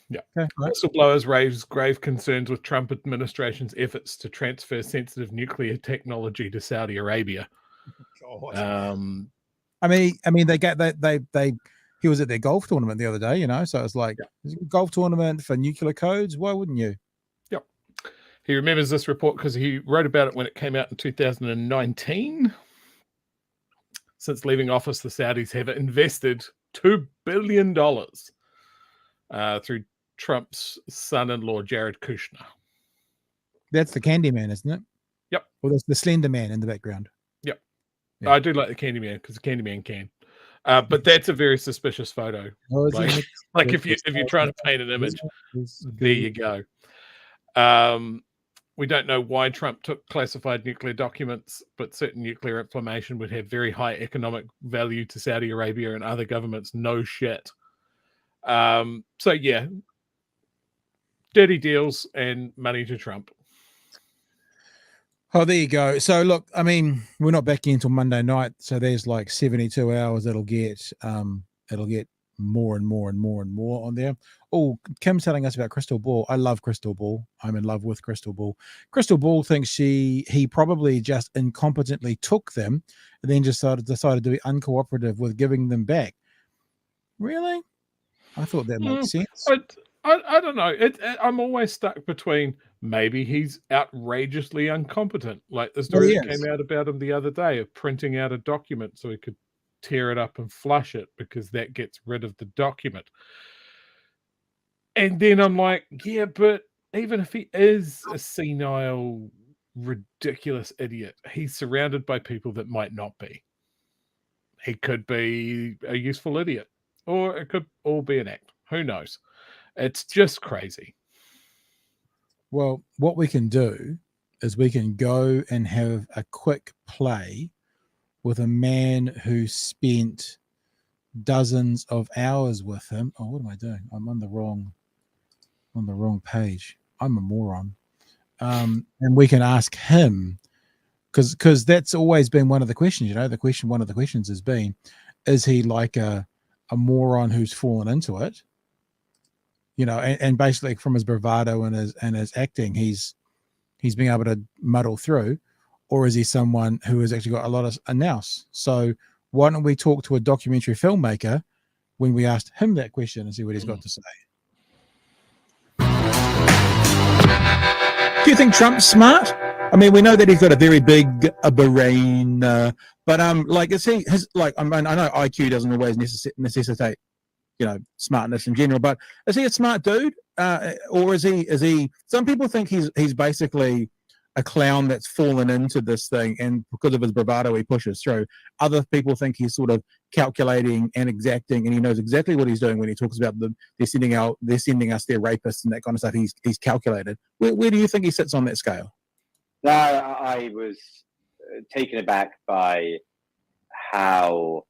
Yeah. Okay. Whistleblowers raised grave concerns with Trump administration's efforts to transfer sensitive nuclear technology to Saudi Arabia. God. I mean, he was at their golf tournament the other day, so it's like golf tournament for nuclear codes. Why wouldn't you? Yep. He remembers this report because he wrote about it when it came out in 2019. Since leaving office, the Saudis have invested $2 billion through Trump's son-in-law, Jared Kushner. That's the Candyman, isn't it? Yep. Or that's the Slender Man in the background. Yep. Yeah. I do like the Candyman because the Candyman can. But that's a very suspicious photo. Like if you're trying to paint an image, there you go. We don't know why Trump took classified nuclear documents, but certain nuclear inflammation would have very high economic value to Saudi Arabia and other governments. No shit. So yeah, dirty deals and money to Trump. Oh, there you go. So look, I mean, we're not back in until Monday night, so there's like 72 hours. It'll get more and more and more and more on there. Oh, Kim's telling us about Crystal Ball. I love Crystal Ball. I'm in love with Crystal Ball. Crystal Ball thinks he probably just incompetently took them and then just decided to be uncooperative with giving them back. Really? I thought that makes sense. I don't know. I'm always stuck between maybe he's outrageously incompetent, like the story that came out about him the other day of printing out a document so he could tear it up and flush it because that gets rid of the document. And then I'm like, yeah, but even if he is a senile, ridiculous idiot, he's surrounded by people that might not be. He could be a useful idiot, or it could all be an act. Who knows? It's just crazy. Well, what we can do is we can go and have a quick play with a man who spent dozens of hours with him. Oh, what am I doing? I'm on the wrong page. I'm a moron. And we can ask him, because that's always been one of the questions. One of the questions has been, is he like a moron who's fallen into it? And basically from his bravado and his acting, he's being able to muddle through, or is he someone who has actually got a lot of nous? So why don't we talk to a documentary filmmaker when we asked him that question and see what he's got to say? Do you think Trump's smart? I mean, we know that he's got a very big brain, but is he I know IQ doesn't always necessitate smartness in general, but is he a smart dude, or is he? Some people think he's basically a clown that's fallen into this thing, and because of his bravado, he pushes through. Other people think he's sort of calculating and exacting, and he knows exactly what he's doing when he talks about they're sending us their rapists and that kind of stuff. He's calculated. Where do you think he sits on that scale? No, I was taken aback by how,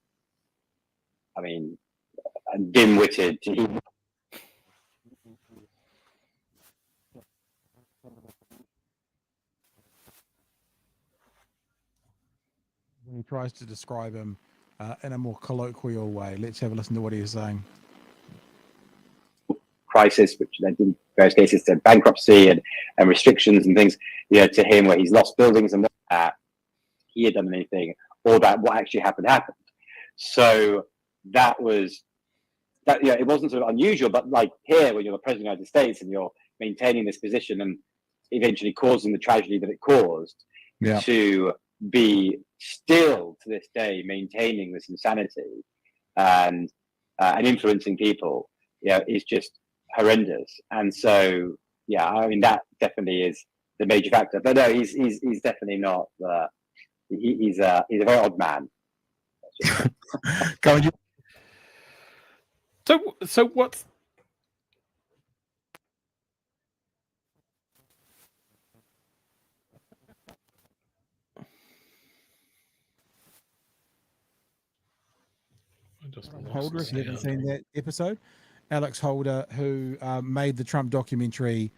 dim-witted he. When he tries to describe him in a more colloquial way. Let's have a listen to what he is saying. Crisis, which then in various cases to bankruptcy and restrictions and things, to him where he's lost buildings and what he had done anything, or that what actually happened. So that was that. Yeah, it wasn't sort of unusual, but like here, when you're the president of the United States and you're maintaining this position and eventually causing the tragedy that it caused, to be still to this day maintaining this insanity and influencing people, is just horrendous. And so, that definitely is the major factor. But no, he's definitely not. He's a very odd man. So what's Holder, if you haven't seen that episode, Alex Holder, who made the Trump documentary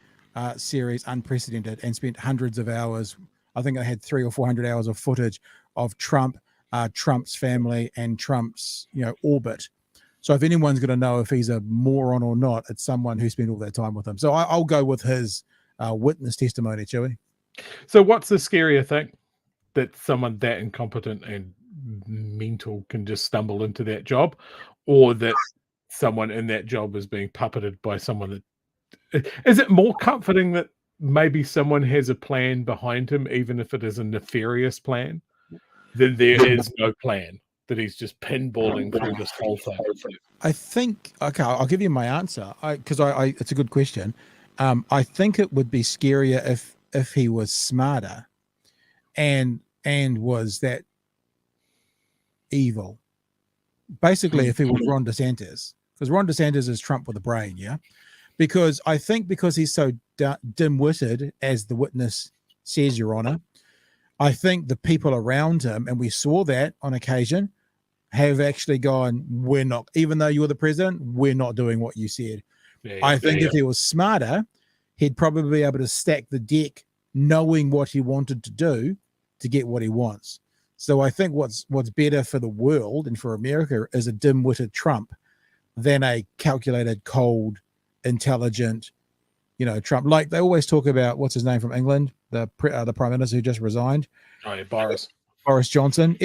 series unprecedented and spent hundreds of hours. I think I had 300 or 400 hours of footage of Trump, Trump's family, and Trump's orbit. So if anyone's going to know if he's a moron or not, it's someone who spent all that time with him. So I'll go with his witness testimony, Chewy. So what's the scarier thing? That someone that incompetent and mental can just stumble into that job, or that someone in that job is being puppeted by someone that... Is it more comforting that maybe someone has a plan behind him, even if it is a nefarious plan, than there is no plan, that he's just pinballing through this whole thing? I think, okay, I'll give you my answer, because it's a good question. I think it would be scarier if he was smarter and was that evil. Basically, if he was Ron DeSantis, because Ron DeSantis is Trump with a brain, yeah? Because I think because he's so dim-witted, as the witness says, Your Honor, I think the people around him, and we saw that on occasion, have actually gone, we're not, even though you're the president, we're not doing what you said. I think if he was smarter, he'd probably be able to stack the deck knowing what he wanted to do to get what he wants. So I think what's better for the world and for America is a dim-witted Trump than a calculated, cold, intelligent, Trump. Like they always talk about, what's his name from England, the prime minister who just resigned. Oh, yeah, Boris Johnson. Not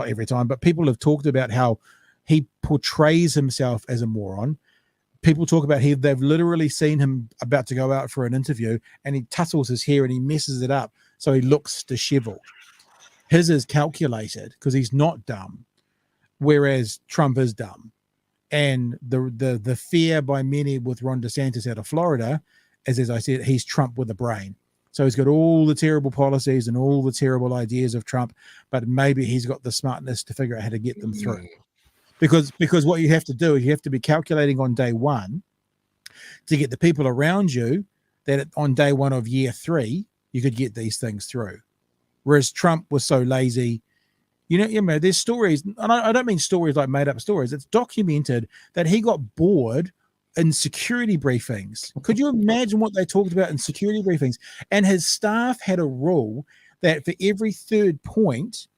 every time, but people have talked about how he portrays himself as a moron. People talk about they've literally seen him about to go out for an interview and he tussles his hair and he messes it up so he looks disheveled. His is calculated because he's not dumb, whereas Trump is dumb. And the fear by many with Ron DeSantis out of Florida is, as I said, he's Trump with a brain. So he's got all the terrible policies and all the terrible ideas of Trump, but maybe he's got the smartness to figure out how to get them through. Because what you have to do is you have to be calculating on day one to get the people around you that on day one of year 3, you could get these things through. Whereas Trump was so lazy, there's stories, and I don't mean stories like made up stories. It's documented that he got bored in security briefings. Could you imagine what they talked about in security briefings? And his staff had a rule that for every third point,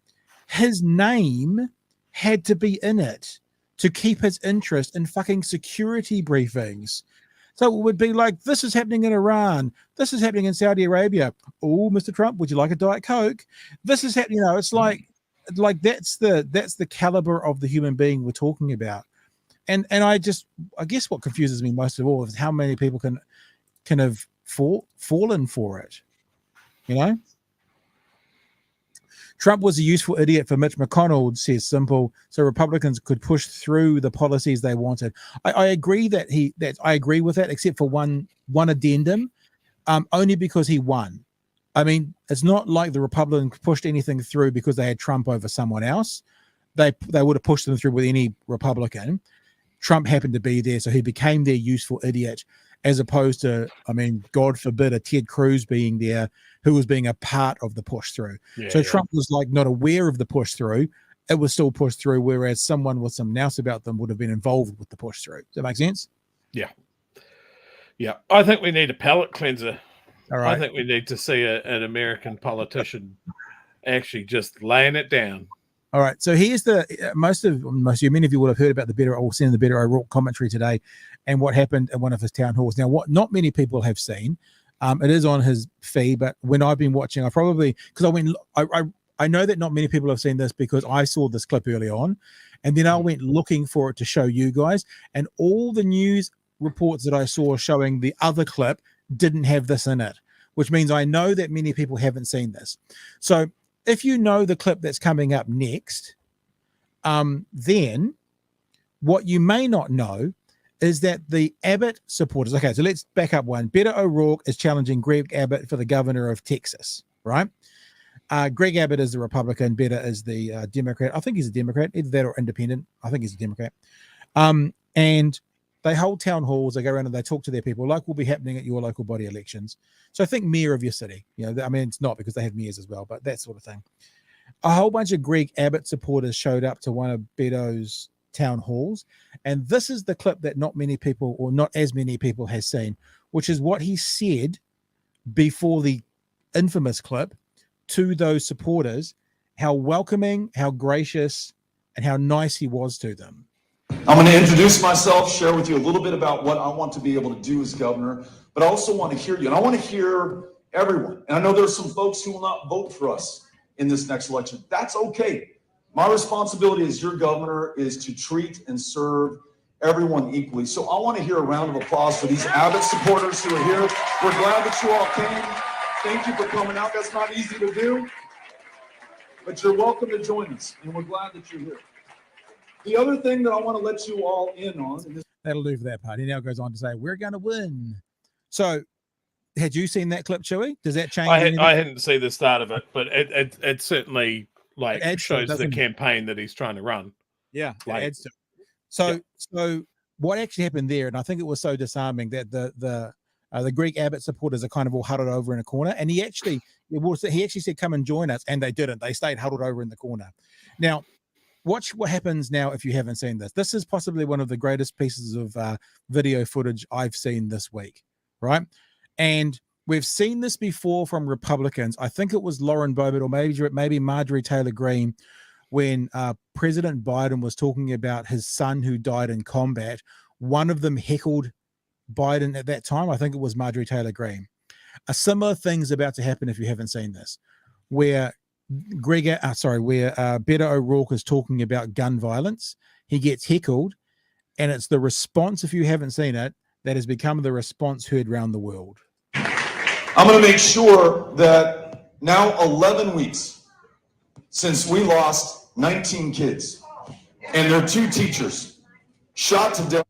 his name had to be in it to keep his interest in fucking security briefings. So it would be like, this is happening in Iran. This is happening in Saudi Arabia. Oh, Mr. Trump, would you like a Diet Coke? This is happening. It's like that's the caliber of the human being we're talking about. And I guess what confuses me most of all is how many people can have fallen for it. Trump was a useful idiot for Mitch McConnell, says Simple, so Republicans could push through the policies they wanted. I agree I agree with that, except for one addendum, only because he won. I mean, it's not like the Republicans pushed anything through because they had Trump over someone else. They would have pushed them through with any Republican. Trump happened to be there, so he became their useful idiot, as opposed to, God forbid, a Ted Cruz being there who was being a part of the push through. Trump was not aware of the push through. It was still pushed through, whereas someone with some nous about them would have been involved with the push through. Does that make sense? Yeah. Yeah. I think we need a palate cleanser. All right. I think we need to see an American politician actually just laying it down. All right. So here's many of you would have heard about the Beto O'Rourke commentary today and what happened at one of his town halls. Now, what not many people have seen, it is on his feed, but when I've been watching, I know that not many people have seen this because I saw this clip early on, and then I went looking for it to show you guys, and all the news reports that I saw showing the other clip didn't have this in it, which means I know that many people haven't seen this. So if you know the clip that's coming up next, then what you may not know is that the Abbott supporters, okay, so let's back up one. Beto O'Rourke is challenging Greg Abbott for the governor of Texas, right? Greg Abbott is the Republican, Beto is the Democrat. I think he's a Democrat, either that or independent. I think he's a Democrat. And they hold town halls, they go around and they talk to their people, like will be happening at your local body elections. So I think mayor of your city, it's not because they have mayors as well, but that sort of thing. A whole bunch of Greg Abbott supporters showed up to one of Beto's town halls. And this is the clip that not many people, or not as many people, has seen, which is what he said before the infamous clip to those supporters, how welcoming, how gracious, and how nice he was to them. I'm going to introduce myself, share with you a little bit about what I want to be able to do as governor, but I also want to hear you, and I want to hear everyone. And I know there's some folks who will not vote for us in this next election. That's okay. My responsibility as your governor is to treat and serve everyone equally. So I want to hear a round of applause for these Abbott supporters who are here. We're glad that you all came. Thank you for coming out. That's not easy to do, but you're welcome to join us, and we're glad that you're here. The other thing that I want to let you all in on. That'll do for that part. He now goes on to say, we're going to win. So had you seen that clip, Chewy? Does that change? I hadn't seen the start of it, but it certainly It shows the doesn't it? campaign that he's trying to run. Yeah, it adds to it. So what actually happened there, and I think it was so disarming that the Greg Abbott supporters are kind of all huddled over in a corner, and he actually said, "Come and join us," and they didn't. They stayed huddled over in the corner. Now, watch what happens now if you haven't seen this. This is possibly one of the greatest pieces of video footage I've seen this week, right? And we've seen this before from Republicans. I think it was Lauren Boebert or maybe Marjorie Taylor Greene when President Biden was talking about his son who died in combat. One of them heckled Biden at that time. I think it was Marjorie Taylor Greene. A similar thing's about to happen if you haven't seen this, where Beto O'Rourke is talking about gun violence. He gets heckled, and it's the response, if you haven't seen it, that has become the response heard around the world. I'm going to make sure that now 11 weeks since we lost 19 kids and their 2 teachers shot to death.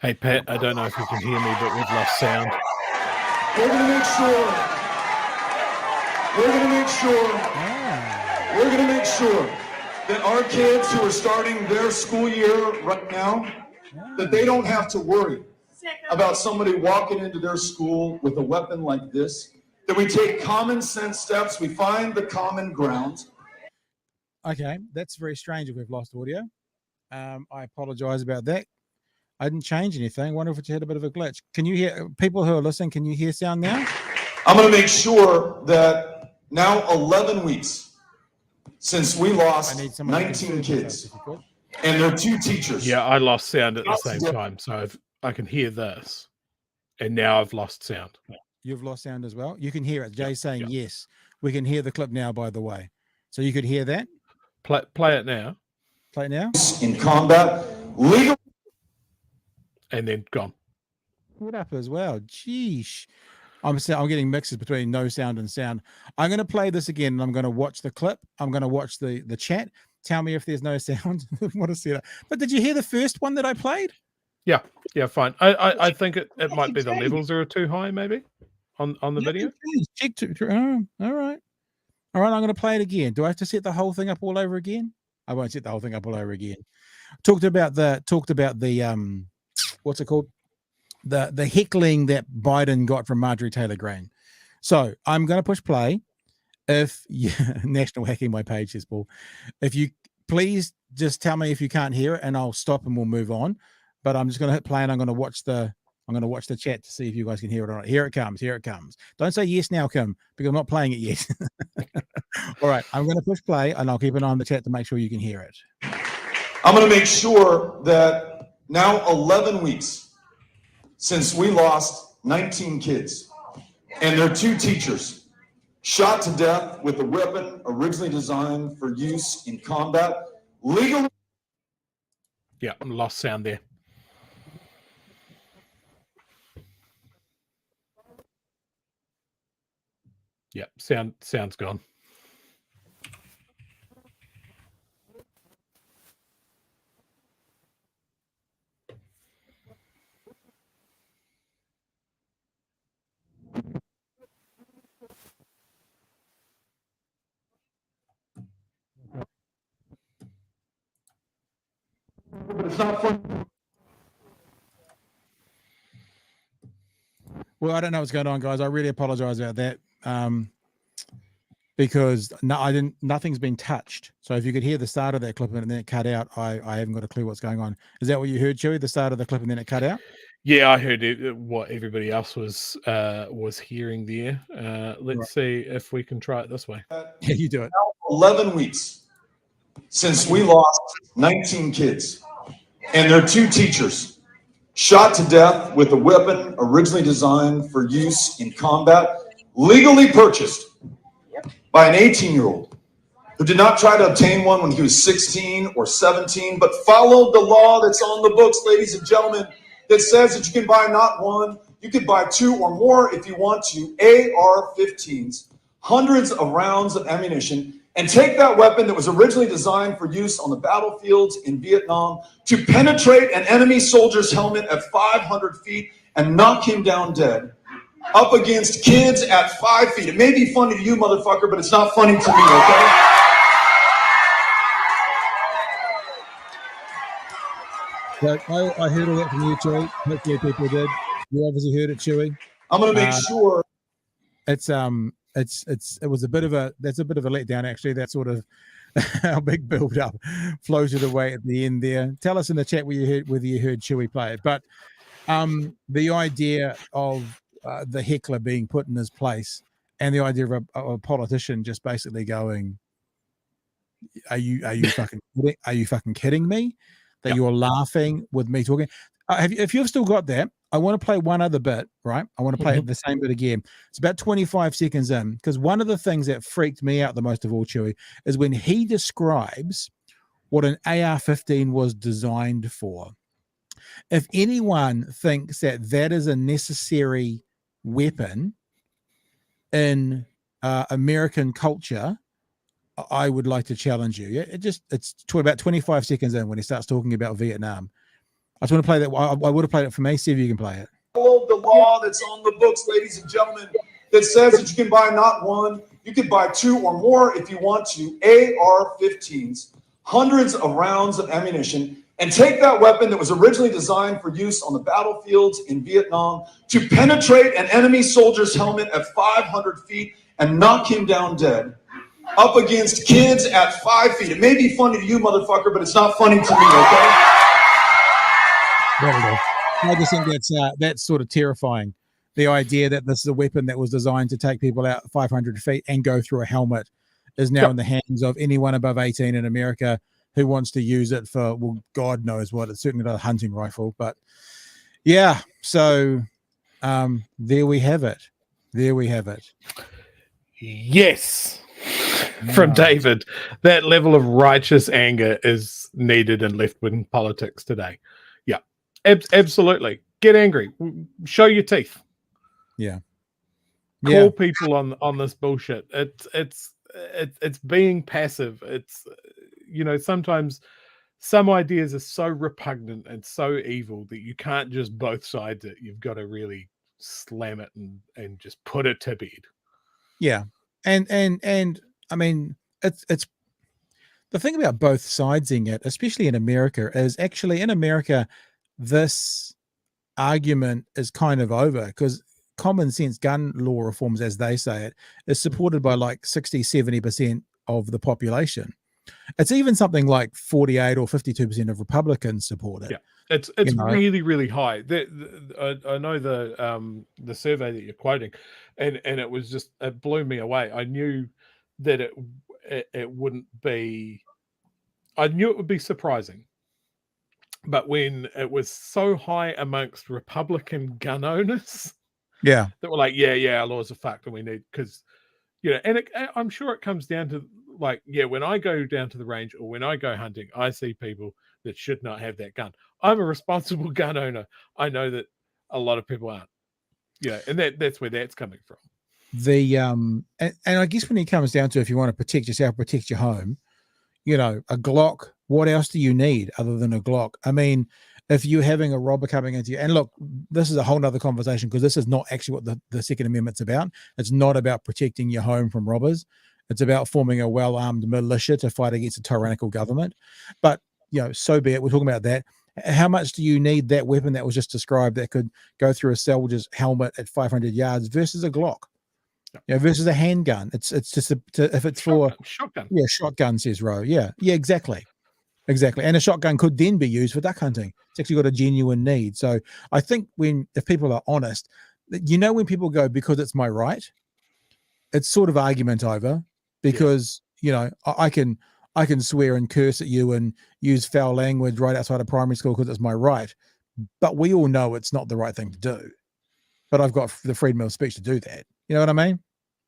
Hey, Pat, I don't know if you can hear me, but we've lost sound. We're going to make sure that our kids who are starting their school year right now, that they don't have to worry about somebody walking into their school with a weapon like this, that we take common sense steps, we find the common ground. Okay, that's very strange if we've lost audio. I apologize about that. I didn't change anything. I wonder if it's had a bit of a glitch. Can you hear, people who are listening, can you hear sound now? I'm going to make sure that now 11 weeks since we lost 19 kids and their 2 teachers. Yeah, I lost sound at the same time, so I can hear this, and now I've lost sound. You've lost sound as well? You can hear it. Jay's saying yes. We can hear the clip now, by the way. So you could hear that? Play it now. Play it now? In combat, legal. And then gone. Put up as well. Geesh. I'm getting mixes between no sound and sound. I'm going to play this again, and I'm going to watch the clip. I'm going to watch the chat. Tell me if there's no sound. What a setup. But did you hear the first one that I played? Yeah, fine. I think it might be the levels are too high, maybe, on the video. All right. I'm going to play it again. Do I have to set the whole thing up all over again? I won't set the whole thing up all over again. Talked about the what's it called? The heckling that Biden got from Marjorie Taylor Greene. So I'm going to push play. National hacking my page, says Paul. If you please just tell me if you can't hear it, and I'll stop and we'll move on. But I'm just going to hit play, and I'm going to watch the chat to see if you guys can hear it or not. Here it comes. Don't say yes now, Kim, because I'm not playing it yet. All right, I'm going to push play, and I'll keep an eye on the chat to make sure you can hear it. I'm going to make sure that now 11 weeks since we lost 19 kids and their 2 teachers shot to death with a weapon originally designed for use in combat, legally. Yeah, lost sound there. Yeah, sound's gone. It's not fun. Well, I don't know what's going on, guys. I really apologize about that. Because nothing's been touched. So if you could hear the start of that clip and then it cut out, I haven't got a clue what's going on. Is that what you heard, Chewy? The start of the clip and then it cut out? Yeah, I heard what everybody else was hearing there. Let's see if we can try it this way. Yeah, you do it. 11 weeks since we lost 19 kids and their 2 teachers shot to death with a weapon originally designed for use in combat, legally purchased by an 18-year-old who did not try to obtain one when he was 16 or 17, but followed the law that's on the books, ladies and gentlemen, that says that you can buy not one, you can buy 2 or more if you want to, AR-15s, hundreds of rounds of ammunition, and take that weapon that was originally designed for use on the battlefields in Vietnam to penetrate an enemy soldier's helmet at 500 feet and knock him down dead, up against kids at 5 feet. It may be funny to you, motherfucker, but it's not funny to me, okay? But I heard all that from you, Chewy. Hopefully people did. You obviously heard it, Chewy. I'm going to make sure. It was a bit of a letdown, actually. That sort of our big build up floated away at the end there. Tell us in the chat whether you heard Chewy play it. But the idea of the heckler being put in his place, and the idea of a politician just basically going, "Are you fucking kidding me? That you're laughing with me talking?" If you've still got that, I want to play one other bit, right? I want to play the same bit again. It's about 25 seconds in, because one of the things that freaked me out the most of all, Chewy, is when he describes what an AR-15 was designed for. If anyone thinks that that is a necessary weapon in American culture, I would like to challenge you. Yeah, it's about 25 seconds in when he starts talking about Vietnam. I just want to play that. I would have played it for me. See if you can play it. Follow the law that's on the books, ladies and gentlemen, that says that you can buy not one, you can buy 2 or more if you want to, AR-15s, hundreds of rounds of ammunition, and take that weapon that was originally designed for use on the battlefields in Vietnam to penetrate an enemy soldier's helmet at 500 feet and knock him down dead, up against kids at 5 feet. It may be funny to you, motherfucker, but it's not funny to me, okay? I just think that's sort of terrifying. The idea that this is a weapon that was designed to take people out 500 feet and go through a helmet is now in the hands of anyone above 18 in America who wants to use it for, well, God knows what. It's certainly not a hunting rifle, but yeah. So there we have it. There we have it. Yes. From David, that level of righteous anger is needed in left-wing politics today. Yeah, absolutely. Get angry. Show your teeth. Yeah. Call people on this bullshit. It's being passive. It's, you know, sometimes some ideas are so repugnant and so evil that you can't just both sides it. You've got to really slam it and just put it to bed. Yeah. And I mean, it's the thing about both sidesing it, especially in America, is actually in America, this argument is kind of over because common sense gun law reforms, as they say it, is supported by like 60-70% of the population. It's even something like 48 or 52% of Republicans support it. Yeah, it's really, really high. I know the survey that you're quoting, and it was just, it blew me away. I knew that it wouldn't be, I knew it would be surprising, but when it was so high amongst Republican gun owners, that were like, yeah, our laws are fucked and we need, because, you know, and I'm sure it comes down to, like, when I go down to the range or when I go hunting, I see people that should not have that gun. I'm a responsible gun owner. I know that a lot of people aren't, and that's where that's coming from. And I guess when it comes down to, if you want to protect yourself, protect your home, a Glock, what else do you need other than a Glock? I mean, if you're having a robber coming into you, and look, this is a whole nother conversation because this is not actually what the Second Amendment's about. It's not about protecting your home from robbers. It's about forming a well-armed militia to fight against a tyrannical government. But, so be it. We're talking about that. How much do you need that weapon that was just described that could go through a soldier's helmet at 500 yards versus a Glock? Versus a handgun. It's just if it's for shotgun. Yeah, shotgun, says Roe. Yeah, exactly. Exactly. And a shotgun could then be used for duck hunting. It's actually got a genuine need. So I think if people are honest, when people go, because it's my right, it's sort of argument over, because, I can swear and curse at you and use foul language right outside of primary school because it's my right. But we all know it's not the right thing to do. But I've got the freedom of speech to do that. You know what I mean?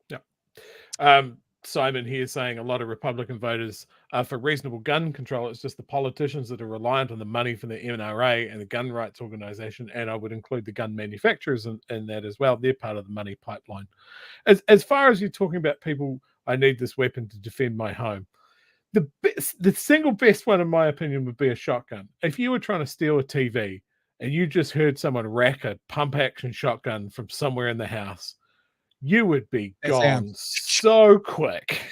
Yeah. Simon here saying a lot of Republican voters are for reasonable gun control. It's just the politicians that are reliant on the money from the NRA and the gun rights organization, and I would include the gun manufacturers in that as well. They're part of the money pipeline. As far as you're talking about people, I need this weapon to defend my home. The single best one, in my opinion, would be a shotgun. If you were trying to steal a TV and you just heard someone rack a pump action shotgun from somewhere in the house, you would be gone so quick.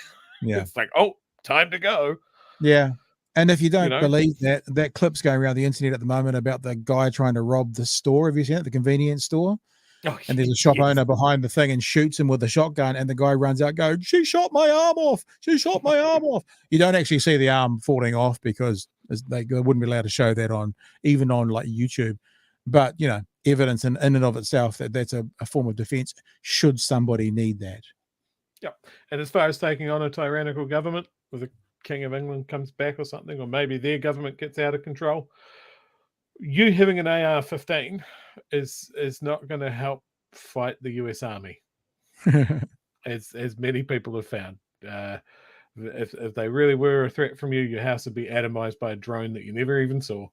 Yeah. It's like, oh, time to go. Yeah. And if you don't believe that clip's going around the internet at the moment about the guy trying to rob the store. Have you seen it? The convenience store? Oh, and there's a shop owner behind the thing and shoots him with a shotgun, and the guy runs out going, she shot my arm off. She shot my arm off. You don't actually see the arm falling off because they wouldn't be allowed to show that even on like YouTube. But, evidence in and of itself that's a form of defense should somebody need that. Yeah. And as far as taking on a tyrannical government, where the King of England comes back or something, or maybe their government gets out of control, you having an AR-15 is not going to help fight the US Army, as many people have found. If they really were a threat from you, your house would be atomized by a drone that you never even saw.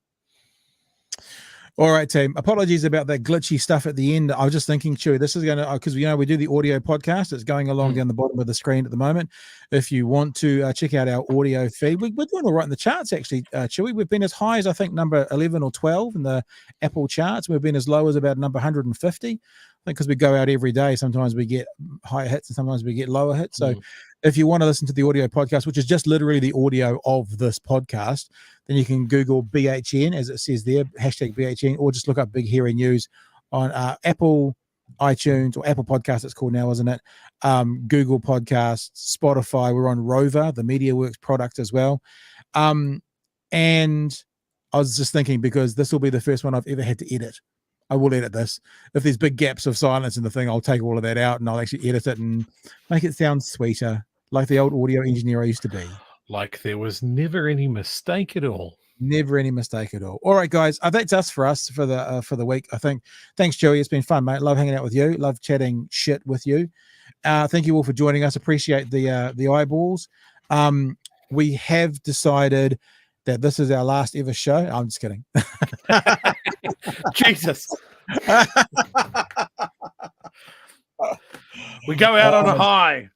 All right, team. Apologies about that glitchy stuff at the end. I was just thinking, Chewy, this is going to, because we do the audio podcast. It's going along down the bottom of the screen at the moment. If you want to check out our audio feed, we're doing all right in the charts, actually, Chewy. We've been as high as, I think, number 11 or 12 in the Apple charts. We've been as low as about number 150. I think because we go out every day, sometimes we get higher hits and sometimes we get lower hits. So if you want to listen to the audio podcast, which is just literally the audio of this podcast, then you can Google BHN, as it says there, hashtag BHN, or just look up Big Hairy News on Apple, iTunes, or Apple Podcasts, it's called now, isn't it? Google Podcasts, Spotify. We're on Rover, the MediaWorks product as well. And I was just thinking, because this will be the first one I've ever had to edit. I will edit this. If there's big gaps of silence in the thing, I'll take all of that out and I'll actually edit it and make it sound sweeter, like the old audio engineer I used to be. Like there was never any mistake at all. Never any mistake at all. All right, guys. That's us for the week, I think. Thanks, Joey. It's been fun, mate. Love hanging out with you. Love chatting shit with you. Thank you all for joining us. Appreciate the eyeballs. We have decided that this is our last ever show. I'm just kidding. Jesus. We go out on a high.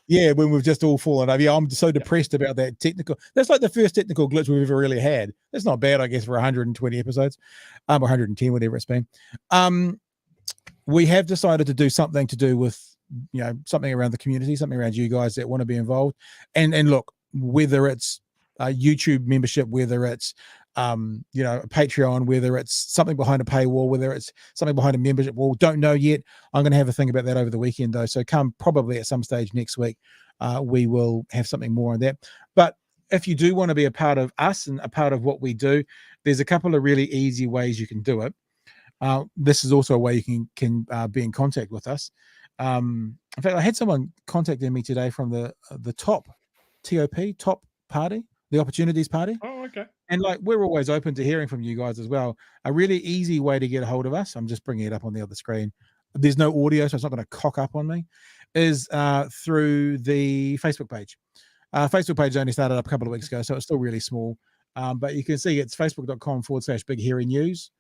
Yeah, when we've just all fallen over. Yeah, I'm so depressed about that technical. That's like the first technical glitch we've ever really had. That's not bad, I guess, for 120 episodes, 110, whatever it's been. We have decided to do something to do with, something around the community, something around you guys that want to be involved. And look, whether it's YouTube membership, whether it's Patreon, whether it's something behind a paywall, whether it's something behind a membership wall, don't know yet. I'm going to have a think about that over the weekend, though. So come probably at some stage next week, we will have something more on that. But if you do want to be a part of us and a part of what we do, there's a couple of really easy ways you can do it. This is also a way you can be in contact with us. In fact, I had someone contacting me today from the top party, the Opportunities Party. Oh, okay. And we're always open to hearing from you guys as well. A really easy way to get a hold of us, I'm just bringing it up on the other screen. There's no audio, so it's not going to cock up on me, is through the Facebook page. Facebook page only started up a couple of weeks ago, so it's still really small. But you can see it's facebook.com/Big Hairy News.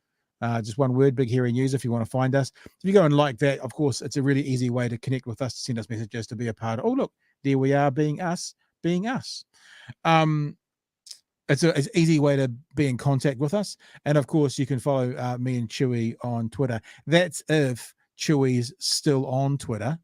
Just one word, Big Hairy News, if you want to find us. If you go and like that, of course, it's a really easy way to connect with us, to send us messages, to be a part of. Oh, look, there we are, being us. It's an easy way to be in contact with us. And of course, you can follow me and Chewy on Twitter. That's if Chewy's still on Twitter,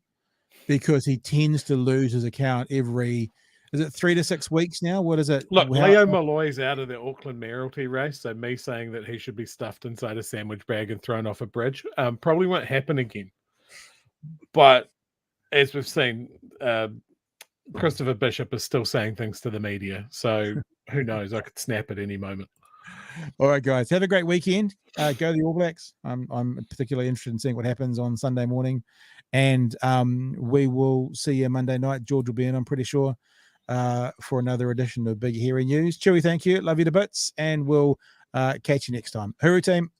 because he tends to lose his account every, is it 3 to 6 weeks now? What is it? Look, Leo Malloy's out of the Auckland mayoralty race, so me saying that he should be stuffed inside a sandwich bag and thrown off a bridge probably won't happen again. But as we've seen, Christopher Bishop is still saying things to the media. So who knows? I could snap at any moment. All right, guys, have a great weekend. Go the All Blacks. I'm particularly interested in seeing what happens on Sunday morning, and we will see you Monday night. George will be in, I'm pretty sure, for another edition of Big Hairy News. Chewy, thank you. Love you to bits, and we'll catch you next time. Hooroo team.